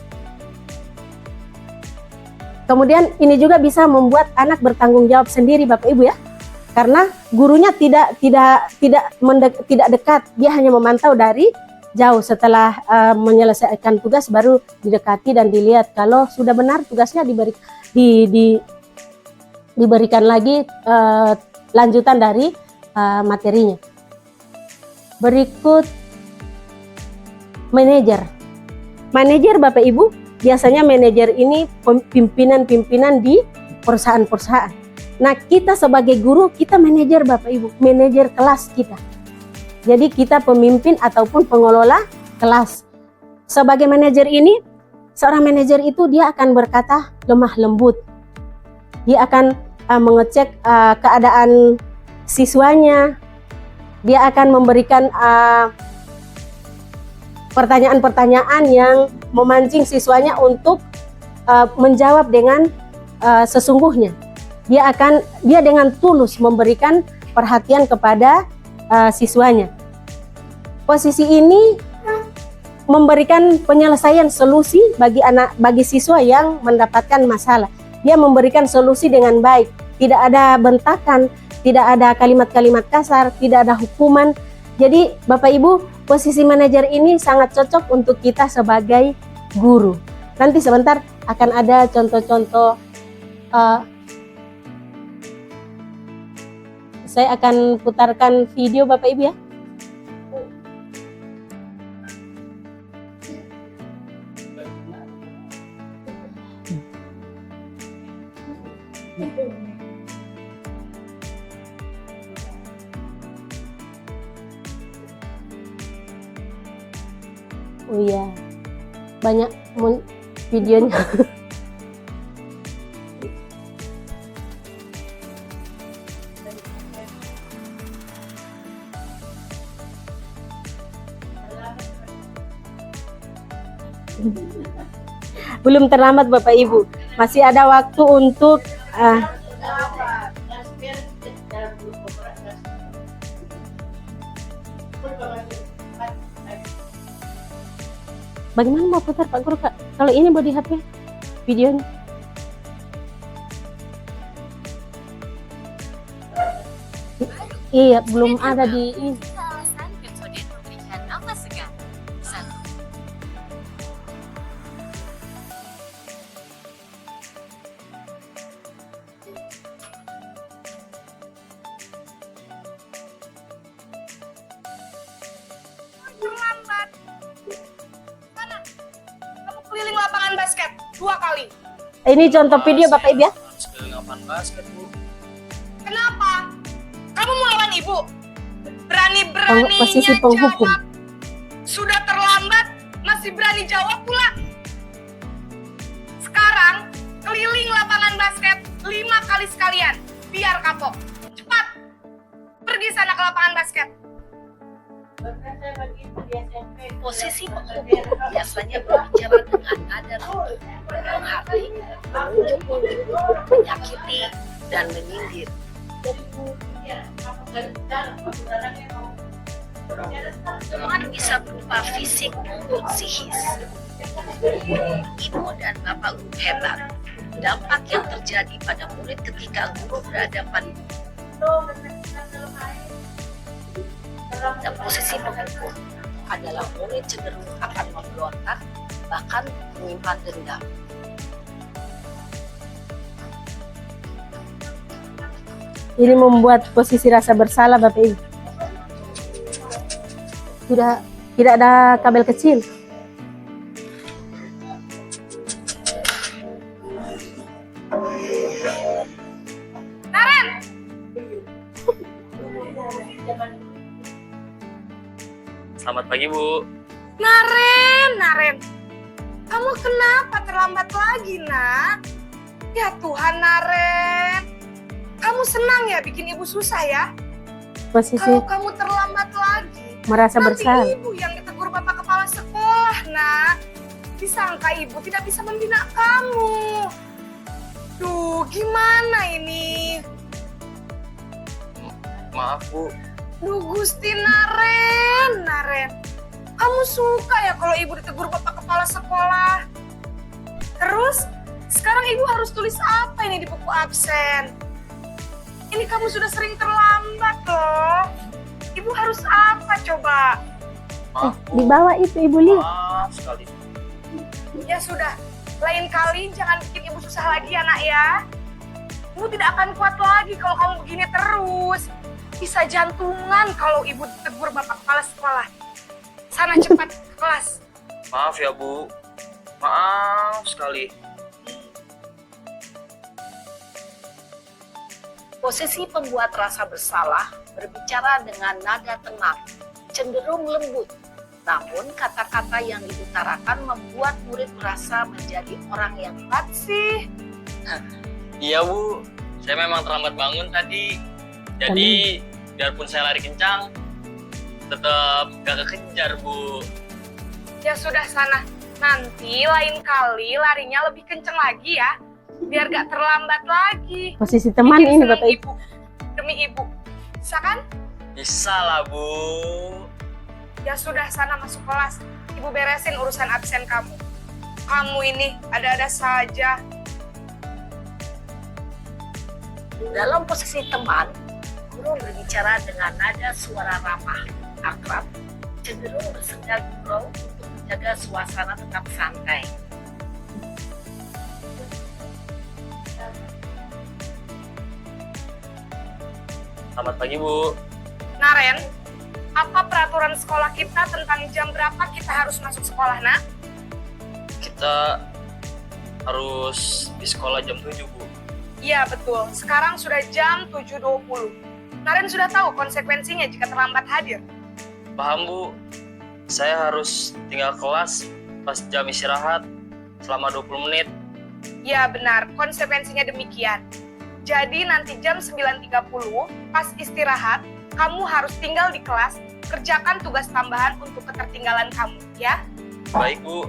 Kemudian ini juga bisa membuat anak bertanggung jawab sendiri Bapak Ibu ya. Karena gurunya tidak dekat, dia hanya memantau dari jauh. Setelah menyelesaikan tugas baru didekati dan dilihat kalau sudah benar tugasnya diberikan lagi lanjutan dari materinya. Berikut manajer. Manajer Bapak Ibu, biasanya manajer ini pimpinan-pimpinan di perusahaan-perusahaan. Nah, kita sebagai guru, kita manajer Bapak Ibu, manajer kelas kita. Jadi kita pemimpin ataupun pengelola kelas. Sebagai manajer ini, seorang manajer itu dia akan berkata lemah lembut. Dia akan mengecek keadaan siswanya. Dia akan memberikan pertanyaan-pertanyaan yang memancing siswanya untuk menjawab dengan sesungguhnya. Dia dengan tulus memberikan perhatian kepada siswanya. Posisi ini memberikan penyelesaian solusi bagi siswa yang mendapatkan masalah. Dia memberikan solusi dengan baik, tidak ada bentakan, tidak ada kalimat-kalimat kasar, tidak ada hukuman. Jadi Bapak Ibu, posisi manajer ini sangat cocok untuk kita sebagai guru. Nanti sebentar akan ada contoh-contoh. Saya akan putarkan video Bapak Ibu ya. Oh iya, banyak videonya. Belum terlambat Bapak Ibu. Masih ada waktu untuk bagaimana mau putar Pak Guru, Kak? Kalau ini mau di HP videonya. Iya, belum ada di ini.
Alasan Pepsodent memberikan nafas segar. 1.
Terlambat. Sana, kamu keliling lapangan basket 2 kali.
Ini contoh video Bapak Ibu ya.
Sekeliling lapangan basket, Bu.
Kenapa? Kamu mau lawan ibu? Berani-beraninya
Posisi penghukum.
jawab. Sudah terlambat, masih berani jawab pula. Sekarang, keliling lapangan basket 5 kali sekalian. Biar kapok. Cepat. Pergi sana ke lapangan basket.
Berkata begitu di SMP.
Posisi penghukum biasanya berbicara dengan nada rendah hati, menunjuk-nunjuk, menyakiti, dan menyindir. Teman bisa berupa fisik maupun psikis. Ibu dan bapak guru hebat. Dampak yang terjadi pada murid ketika guru berhadapan dan posisi penghukum adalah murid cenderung akan memberontak, bahkan menyimpan dendam.
Ini membuat posisi rasa bersalah Bapak Ibu. Tidak ada kabel kecil.
Naren,
Selamat pagi, Bu.
Naren. Kamu kenapa terlambat lagi, nak? Ya Tuhan, Naren. Kamu senang ya bikin ibu susah ya?
Posisi
Kalau kamu terlambat lagi,
merasa
nanti
bersalah.
ibu yang ditegur bapak kepala sekolah, nak. Disangka ibu tidak bisa membina kamu. Duh, gimana ini?
Maaf, Bu.
Duh, Gusti Naren. Kamu suka ya kalau ibu ditegur bapak kepala sekolah? Terus, sekarang ibu harus tulis apa ini di buku absen? Ini kamu sudah sering terlambat loh. Ibu harus apa coba?
Maaf,
Di
Bu.
bawah itu Ibu lihat.
Maaf sekali.
Ya sudah, lain kali jangan bikin ibu susah lagi ya nak ya. Ibu tidak akan kuat lagi kalau kamu begini terus. Bisa jantungan kalau ibu tegur bapak kepala sekolah. Sana cepat ke kelas.
Maaf ya, Bu. Maaf sekali.
Posisi pembuat rasa bersalah berbicara dengan nada tenang, cenderung lembut. Namun kata-kata yang diutarakan membuat murid merasa menjadi orang yang kuat sih.
Iya, Bu. Saya memang terlambat bangun tadi. Jadi, biarpun saya lari kencang, tetap gak kekejar, Bu.
Ya sudah sana. Nanti lain kali larinya lebih kenceng lagi ya. Biar gak terlambat lagi.
Posisi teman
Bikin
ini
seneng
Bapak Ibu.
ibu. Demi ibu. Bisa kan?
Bisa lah, Bu.
Ya sudah sana masuk kelas. Ibu beresin urusan absen kamu. Kamu ini ada-ada saja.
Dalam posisi teman, guru berbicara dengan nada suara ramah, akrab, cenderung bersenda gurau untuk menjaga suasana tetap santai.
Selamat pagi, Bu.
Naren, apa peraturan sekolah kita tentang jam berapa kita harus masuk sekolah, nak?
Kita harus di sekolah jam 7, Bu.
Iya betul, sekarang sudah jam 7.20. Naren sudah tahu konsekuensinya jika terlambat hadir.
Paham, Bu. Saya harus tinggal kelas pas jam istirahat selama 20 menit.
Ya benar, konsekuensinya demikian. Jadi nanti jam 9.30 pas istirahat, kamu harus tinggal di kelas, kerjakan tugas tambahan untuk ketertinggalan kamu, ya?
Baik, Bu.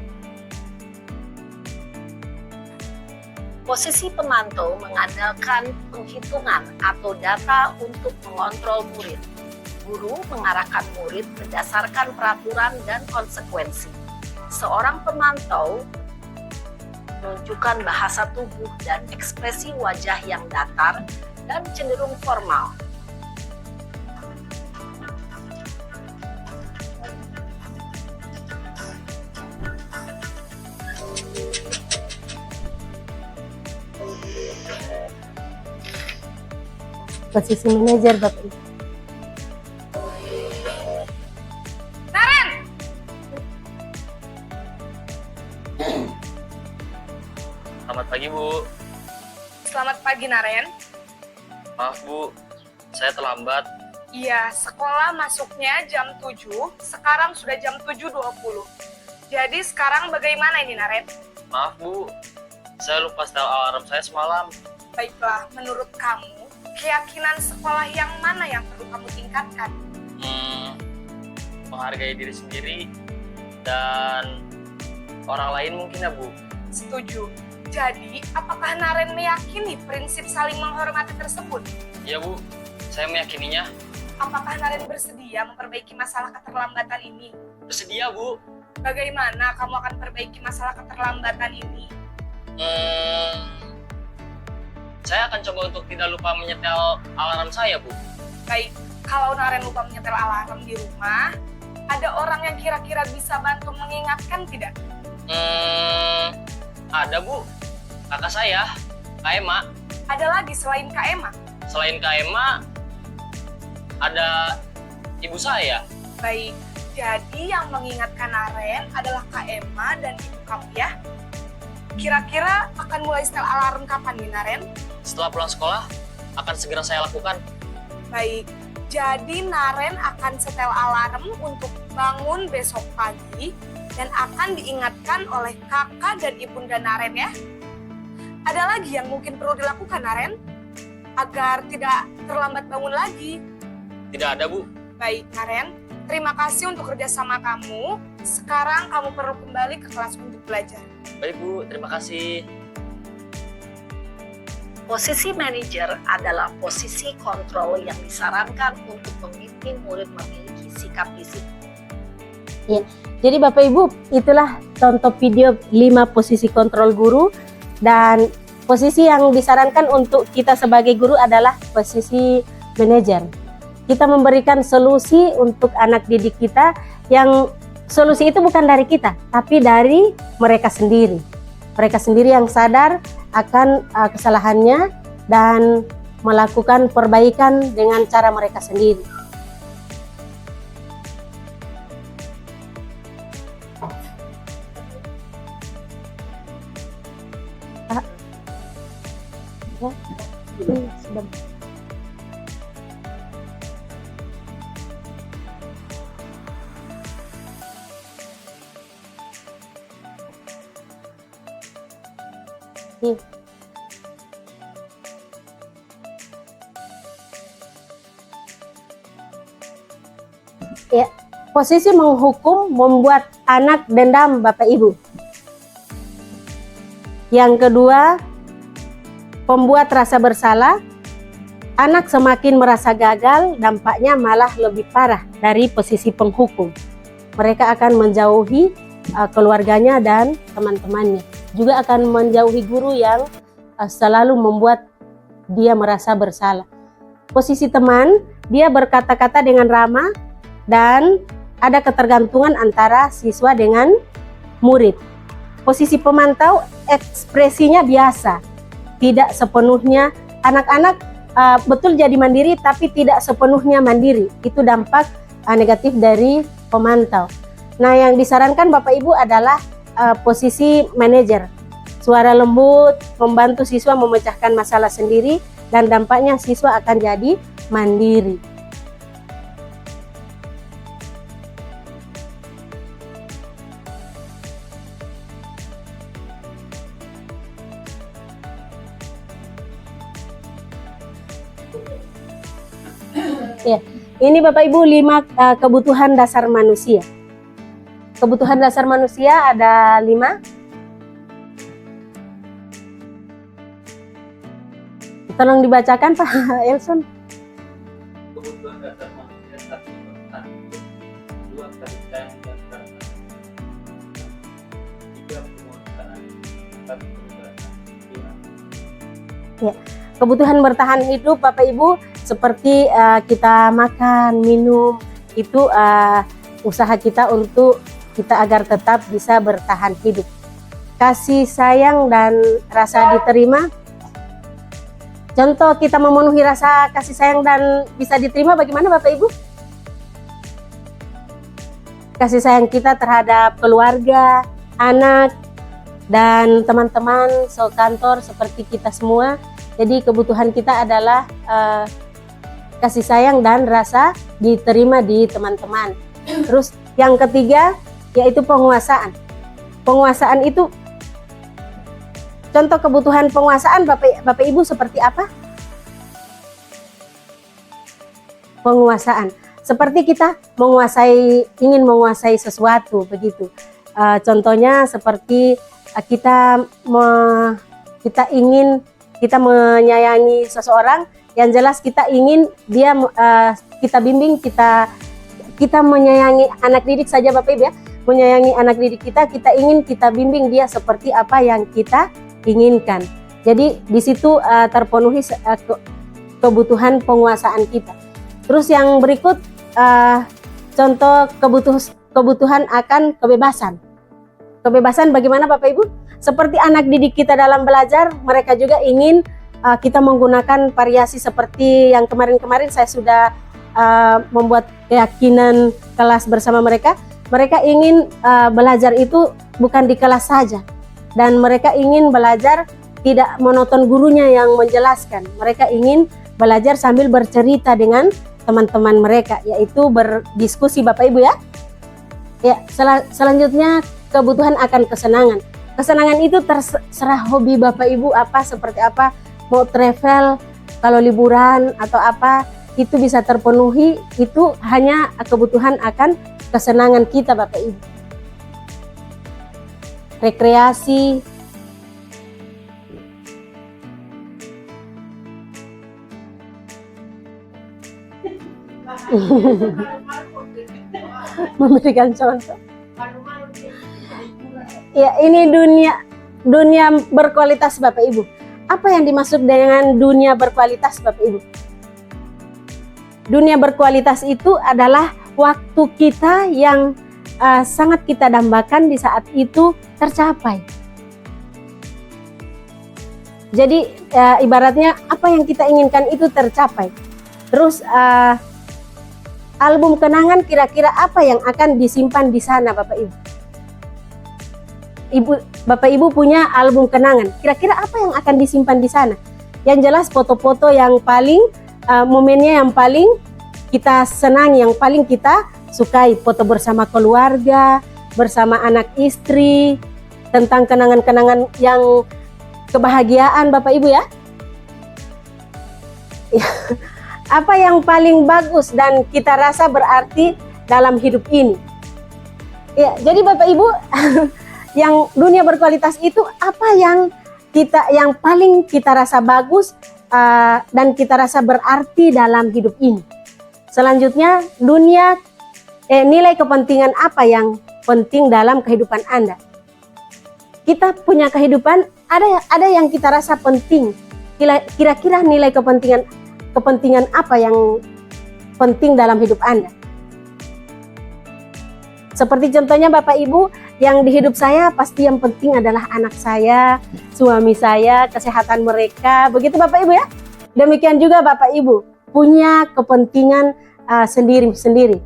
Posisi pemantau mengandalkan penghitungan atau data untuk mengontrol murid. Guru mengarahkan murid berdasarkan peraturan dan konsekuensi. Seorang pemantau menunjukkan bahasa tubuh dan ekspresi wajah yang datar dan cenderung formal.
Posisi manajer Bapak Ibu.
Selamat pagi, Bu.
Selamat pagi, Naren.
Maaf, Bu. Saya terlambat.
Iya, sekolah masuknya jam 7, sekarang sudah jam 7.20. Jadi sekarang bagaimana ini, Naren?
Maaf, Bu. Saya lupa setel alarm saya semalam.
Baiklah, menurut kamu, keyakinan sekolah yang mana yang perlu kamu tingkatkan?
Menghargai diri sendiri dan orang lain mungkin ya, Bu.
Setuju. Jadi, apakah Naren meyakini prinsip saling menghormati tersebut?
Iya, Bu. Saya meyakininya.
Apakah Naren bersedia memperbaiki masalah keterlambatan ini?
Bersedia, Bu.
Bagaimana kamu akan perbaiki masalah keterlambatan ini?
Saya akan coba untuk tidak lupa menyetel alarm saya, Bu.
Baik, kalau Naren lupa menyetel alarm di rumah, ada orang yang kira-kira bisa bantu mengingatkan tidak?
Ada, Bu. Kakak saya, Kak Ema.
Ada lagi selain Kak Emma?
Selain Kak Ema, ada ibu saya.
Baik, jadi yang mengingatkan Naren adalah Kak Emma dan ibu kamu ya? Kira-kira akan mulai setel alarm kapan nih, Naren?
Setelah pulang sekolah, akan segera saya lakukan.
Baik, jadi Naren akan setel alarm untuk bangun besok pagi dan akan diingatkan oleh kakak dan ibunda Naren ya. Ada lagi yang mungkin perlu dilakukan, Naren? Agar tidak terlambat bangun lagi.
Tidak ada, Bu.
Baik, Naren. Terima kasih untuk kerjasama kamu. Sekarang kamu perlu kembali ke kelas untuk belajar.
Baik, Bu. Terima kasih.
Posisi manajer adalah posisi kontrol yang disarankan untuk memimpin murid memiliki sikap disiplin.
Jadi Bapak Ibu, itulah contoh video 5 posisi kontrol guru, dan posisi yang disarankan untuk kita sebagai guru adalah posisi manajer. Kita memberikan solusi untuk anak didik kita, yang solusi itu bukan dari kita, tapi dari mereka sendiri. Mereka sendiri yang sadar akan kesalahannya dan melakukan perbaikan dengan cara mereka sendiri. Sudah. Ya, posisi menghukum membuat anak dendam Bapak Ibu. Yang kedua, pembuat rasa bersalah. Anak semakin merasa gagal, dampaknya malah lebih parah dari posisi penghukum. Mereka akan menjauhi keluarganya dan teman-temannya. Juga akan menjauhi guru yang selalu membuat dia merasa bersalah. Posisi teman, dia berkata-kata dengan ramah dan ada ketergantungan antara siswa dengan murid. Posisi pemantau, ekspresinya biasa, tidak sepenuhnya anak-anak betul jadi mandiri tapi tidak sepenuhnya mandiri. Itu dampak negatif dari pemantau. Nah, yang disarankan Bapak Ibu adalah posisi manajer. Suara lembut, membantu siswa memecahkan masalah sendiri, dan dampaknya siswa akan jadi mandiri. Ya, ini Bapak Ibu 5 kebutuhan dasar manusia. Kebutuhan dasar manusia ada 5. Tolong dibacakan Pak Elson.
Kebutuhan dasar manusia satu bertahan hidup, dua kasih sayang dan rasa, tiga penguasaan, empat kebebasan.
Kebutuhan bertahan hidup Bapak Ibu seperti kita makan, minum, itu usaha kita untuk kita agar tetap bisa bertahan hidup. Kasih sayang dan rasa diterima. Contoh kita memenuhi rasa kasih sayang dan bisa diterima bagaimana Bapak Ibu? Kasih sayang kita terhadap keluarga, anak, dan teman-teman sekantor seperti kita semua. Jadi kebutuhan kita adalah kasih sayang dan rasa diterima di teman-teman. Terus yang ketiga yaitu penguasaan. Penguasaan itu contoh kebutuhan penguasaan Bapak Ibu seperti apa? Penguasaan. Seperti kita ingin menguasai sesuatu begitu. Contohnya seperti kita menyayangi seseorang, yang jelas kita ingin dia kita bimbing, kita menyayangi anak didik saja Bapak Ibu ya, menyayangi anak didik kita ingin kita bimbing dia seperti apa yang kita inginkan. Jadi di situ terpenuhi kebutuhan penguasaan kita. Terus yang berikut contoh kebutuhan akan kebebasan. Kebebasan bagaimana Bapak Ibu? Seperti anak didik kita dalam belajar, mereka juga ingin kita menggunakan variasi seperti yang kemarin-kemarin saya sudah membuat keyakinan kelas bersama mereka. Mereka ingin belajar itu bukan di kelas saja, dan mereka ingin belajar tidak monoton gurunya yang menjelaskan. Mereka ingin belajar sambil bercerita dengan teman-teman mereka, yaitu berdiskusi Bapak Ibu ya. Ya, selanjutnya kebutuhan akan kesenangan. Kesenangan itu terserah hobi Bapak Ibu apa, seperti apa, mau travel, kalau liburan atau apa, itu bisa terpenuhi, itu hanya kebutuhan akan kesenangan kita Bapak Ibu. Rekreasi, memberikan contoh. Ya, ini dunia berkualitas Bapak Ibu. Apa yang dimaksud dengan dunia berkualitas Bapak Ibu? Dunia berkualitas itu adalah waktu kita yang sangat kita dambakan di saat itu tercapai. Jadi ibaratnya apa yang kita inginkan itu tercapai. Terus album kenangan kira-kira apa yang akan disimpan di sana Bapak Ibu? Bapak Ibu punya album kenangan, kira-kira apa yang akan disimpan di sana? Yang jelas foto-foto yang paling momennya yang paling kita senangi, yang paling kita sukai, foto bersama keluarga, bersama anak istri, tentang kenangan-kenangan yang kebahagiaan Bapak Ibu ya. Apa yang paling bagus dan kita rasa berarti dalam hidup ini? Ya, jadi Bapak Ibu yang dunia berkualitas itu apa yang paling kita rasa bagus dan kita rasa berarti dalam hidup ini. Selanjutnya nilai kepentingan apa yang penting dalam kehidupan Anda. Kita punya kehidupan, ada yang kita rasa penting. Kira-kira nilai kepentingan apa yang penting dalam hidup Anda. Seperti contohnya Bapak Ibu, yang di hidup saya pasti yang penting adalah anak saya, suami saya, kesehatan mereka. Begitu Bapak Ibu ya. Demikian juga Bapak Ibu punya kepentingan sendiri-sendiri.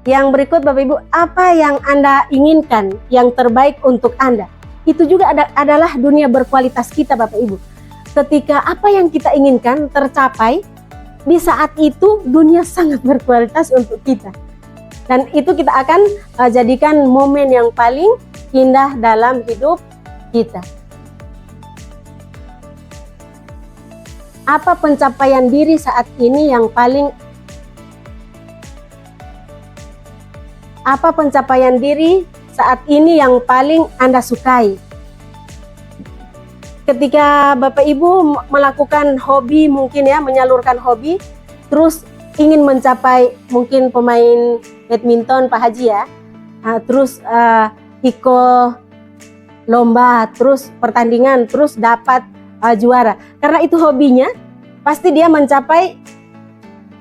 Yang berikut Bapak Ibu, apa yang Anda inginkan yang terbaik untuk Anda? Itu juga adalah dunia berkualitas kita Bapak Ibu. Ketika apa yang kita inginkan tercapai, di saat itu dunia sangat berkualitas untuk kita. Dan itu kita akan jadikan momen yang paling indah dalam hidup kita. Apa pencapaian diri saat ini yang paling Anda sukai? ketika Bapak Ibu melakukan hobi, mungkin ya menyalurkan hobi, terus ingin mencapai mungkin pemain badminton Pak Haji ya, terus ikut lomba, terus pertandingan, terus dapat juara. Karena itu hobinya, pasti dia mencapai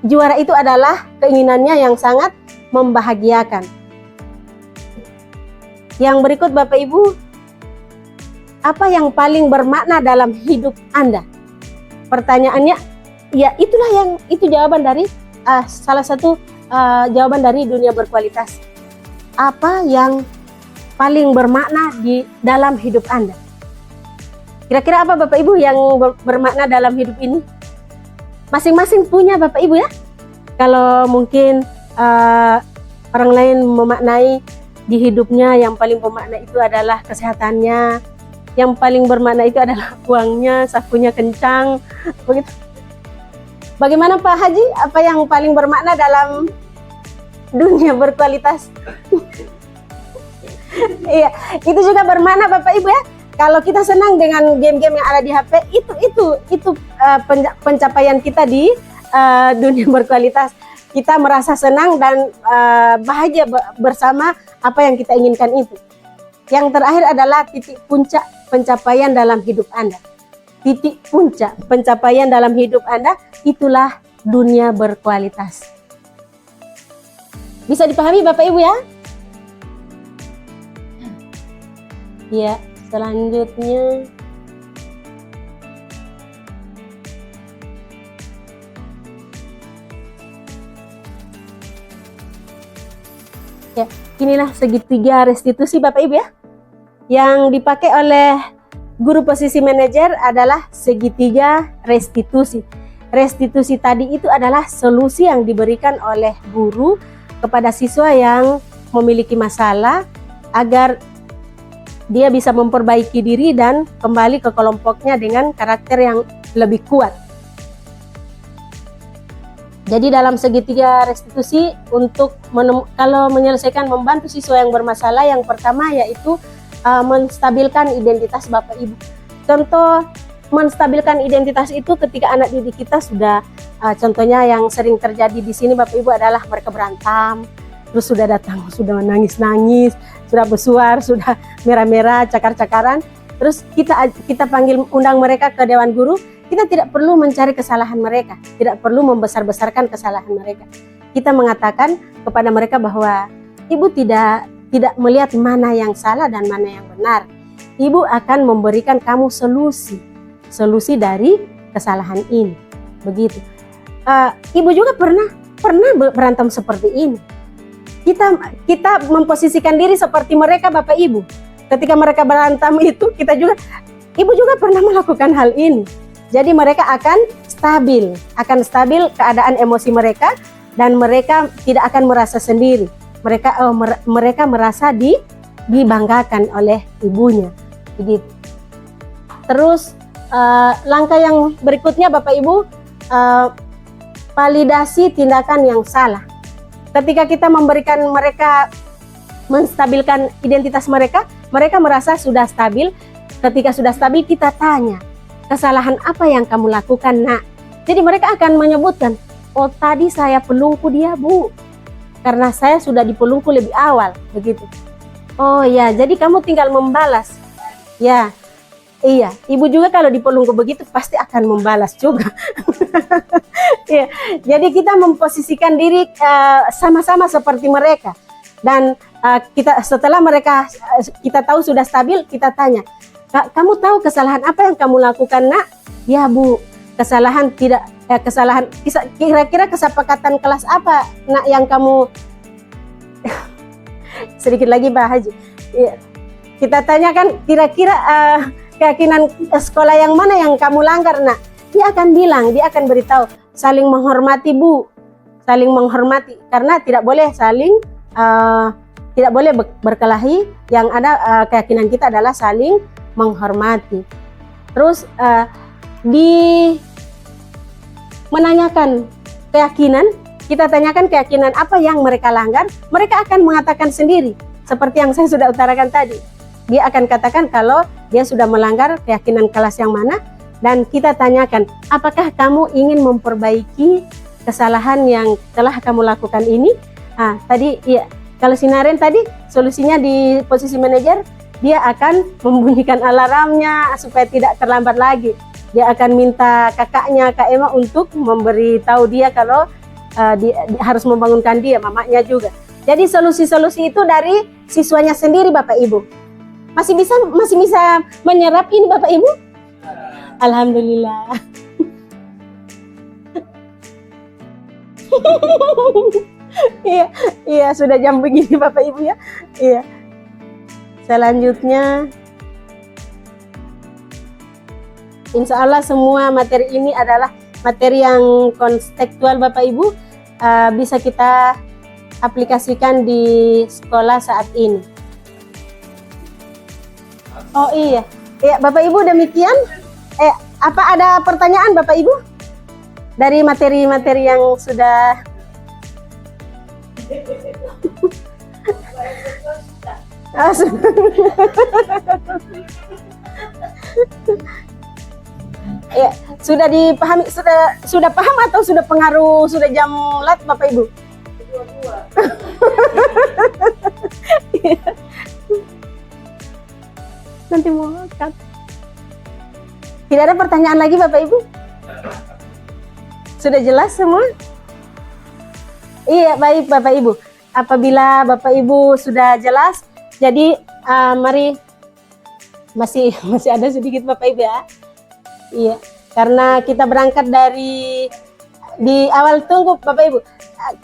juara. Itu adalah keinginannya yang sangat membahagiakan. Yang berikut Bapak Ibu, apa yang paling bermakna dalam hidup Anda? Pertanyaannya, ya itu jawaban dari salah satu jawaban dari dunia berkualitas. Apa yang paling bermakna di dalam hidup Anda? Kira-kira apa Bapak Ibu yang bermakna dalam hidup ini? Masing-masing punya Bapak Ibu ya. Kalau mungkin orang lain memaknai di hidupnya yang paling bermakna itu adalah kesehatannya, yang paling bermakna itu adalah uangnya, sakunya kencang, begitu. Bagaimana Pak Haji? Apa yang paling bermakna dalam dunia berkualitas? Iya, itu juga bermakna Bapak Ibu ya. Kalau kita senang dengan game-game yang ada di HP, itu pencapaian kita di dunia berkualitas. Kita merasa senang dan bahagia bersama apa yang kita inginkan itu. Yang terakhir adalah titik puncak pencapaian dalam hidup Anda. Titik puncak pencapaian dalam hidup Anda, itulah dunia berkualitas. Bisa dipahami Bapak Ibu ya? Ya, selanjutnya ya, inilah segitiga restitusi Bapak Ibu ya. Yang dipakai oleh guru posisi manajer adalah segitiga restitusi. Restitusi tadi itu adalah solusi yang diberikan oleh guru kepada siswa yang memiliki masalah agar dia bisa memperbaiki diri dan kembali ke kelompoknya dengan karakter yang lebih kuat. Jadi dalam segitiga restitusi, untuk kalau menyelesaikan membantu siswa yang bermasalah, yang pertama yaitu menstabilkan identitas Bapak Ibu. Contoh menstabilkan identitas itu ketika anak didik kita sudah contohnya yang sering terjadi di sini Bapak Ibu adalah mereka berantem, terus sudah datang, sudah menangis-nangis, sudah bersuar, sudah merah-merah, cakar-cakaran. Terus kita panggil, undang mereka ke dewan guru. Kita tidak perlu mencari kesalahan mereka, tidak perlu membesar-besarkan kesalahan mereka. Kita mengatakan kepada mereka bahwa Ibu tidak melihat mana yang salah dan mana yang benar. Ibu akan memberikan kamu solusi dari kesalahan ini. Begitu. Ibu juga pernah berantem seperti ini. Kita memposisikan diri seperti mereka Bapak Ibu. Ketika mereka berantem itu, Ibu juga pernah melakukan hal ini. Jadi mereka akan stabil keadaan emosi mereka, dan mereka tidak akan merasa sendiri. Mereka merasa dibanggakan oleh ibunya. Begitu. Terus langkah yang berikutnya Bapak Ibu, validasi tindakan yang salah. Ketika kita memberikan mereka, menstabilkan identitas mereka, mereka merasa sudah stabil. Ketika sudah stabil, kita tanya, kesalahan apa yang kamu lakukan, Nak? Jadi mereka akan menyebutkan, oh tadi saya pelungku dia, Bu, karena saya sudah dipelungku lebih awal, begitu. Oh ya, jadi kamu tinggal membalas. Ya, iya, Ibu juga kalau dipelungku begitu pasti akan membalas juga. Ya, jadi kita memposisikan diri sama-sama seperti mereka. Dan setelah mereka kita tahu sudah stabil, kita tanya, kamu tahu kesalahan apa yang kamu lakukan, Nak? Ya, Bu, kesalahan kira-kira kesepakatan kelas apa, Nak, yang kamu sedikit lagi Pak Haji. Ya, kita tanyakan kira-kira keyakinan sekolah yang mana yang kamu langgar, Nak? Dia akan bilang, dia akan beritahu, saling menghormati, Bu, saling menghormati, karena tidak boleh tidak boleh berkelahi. Yang ada keyakinan kita adalah saling menghormati. Terus menanyakan keyakinan, kita tanyakan keyakinan apa yang mereka langgar, mereka akan mengatakan sendiri. Seperti yang saya sudah utarakan tadi, dia akan katakan kalau dia sudah melanggar keyakinan kelas yang mana, dan kita tanyakan, apakah kamu ingin memperbaiki kesalahan yang telah kamu lakukan ini? Tadi ya, kalau si Naren tadi solusinya di posisi manajer, dia akan membunyikan alarmnya supaya tidak terlambat lagi. Dia akan minta kakaknya, Kak Emma, untuk memberitahu dia kalau dia harus membangunkan dia, mamanya juga. Jadi solusi-solusi itu dari siswanya sendiri, Bapak Ibu. Masih bisa menyerap ini, Bapak Ibu? Alhamdulillah. Iya, sudah jam begini Bapak Ibu ya. Iya. Selanjutnya, insya Allah semua materi ini adalah materi yang kontekstual Bapak Ibu, bisa kita aplikasikan di sekolah saat ini. Oh iya, ya Bapak Ibu demikian. Apa ada pertanyaan Bapak Ibu dari materi-materi yang sudah? Ya, sudah dipahami, sudah paham atau sudah pengaruh, sudah jam lat Bapak Ibu? Nanti mau cut. Tidak ada pertanyaan lagi Bapak Ibu? Sudah jelas semua? Iya, baik Bapak Ibu. Apabila Bapak Ibu sudah jelas, jadi mari, masih ada sedikit Bapak Ibu ya. Iya, karena kita berangkat di awal, tunggu Bapak Ibu.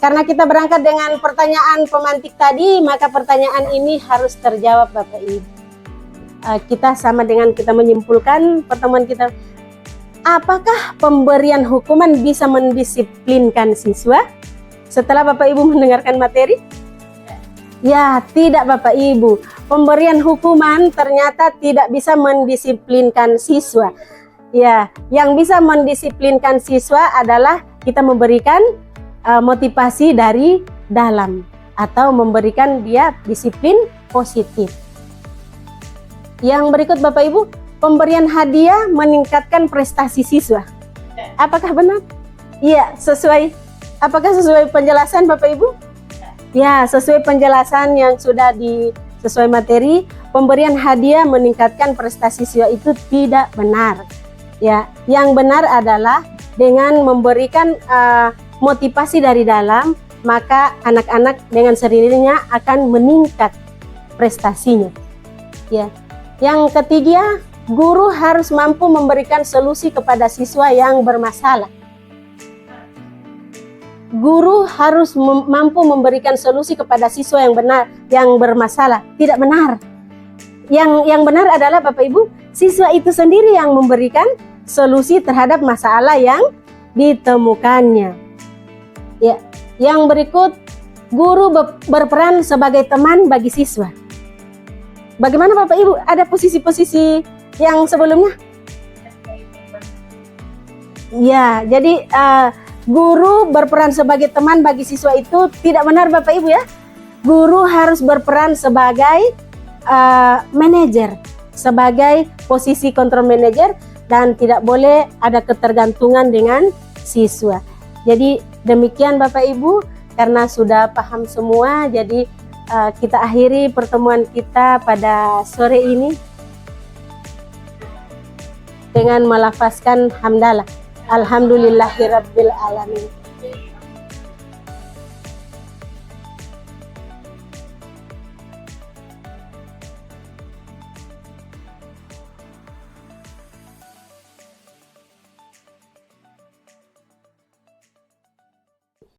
Karena kita berangkat dengan pertanyaan pemantik tadi, maka pertanyaan ini harus terjawab Bapak Ibu. Kita sama dengan kita menyimpulkan pertemuan kita, apakah pemberian hukuman bisa mendisiplinkan siswa? Setelah Bapak Ibu mendengarkan materi? Ya, tidak Bapak Ibu. Pemberian hukuman ternyata tidak bisa mendisiplinkan siswa. Ya, yang bisa mendisiplinkan siswa adalah kita memberikan motivasi dari dalam atau memberikan dia disiplin positif. Yang berikut Bapak Ibu, pemberian hadiah meningkatkan prestasi siswa. Apakah benar? Iya, apakah sesuai penjelasan Bapak Ibu? Ya, sesuai penjelasan yang sudah sesuai materi, pemberian hadiah meningkatkan prestasi siswa itu tidak benar. Ya, yang benar adalah dengan memberikan motivasi dari dalam, maka anak-anak dengan sendirinya akan meningkat prestasinya. Ya. Yang ketiga, guru harus mampu memberikan solusi kepada siswa yang bermasalah. Guru harus mampu memberikan solusi kepada siswa yang bermasalah. Tidak benar. Yang benar adalah Bapak Ibu, siswa itu sendiri yang memberikan solusi terhadap masalah yang ditemukannya. Ya, yang berikut, guru berperan sebagai teman bagi siswa. Bagaimana Bapak Ibu? Ada posisi-posisi yang sebelumnya? Ya, jadi guru berperan sebagai teman bagi siswa itu tidak benar Bapak Ibu ya. Guru harus berperan sebagai manajer, sebagai posisi kontrol manajer, dan tidak boleh ada ketergantungan dengan siswa. Jadi demikian Bapak Ibu, karena sudah paham semua, jadi kita akhiri pertemuan kita pada sore ini dengan melafazkan hamdalah. Alhamdulillahirabbil alamin.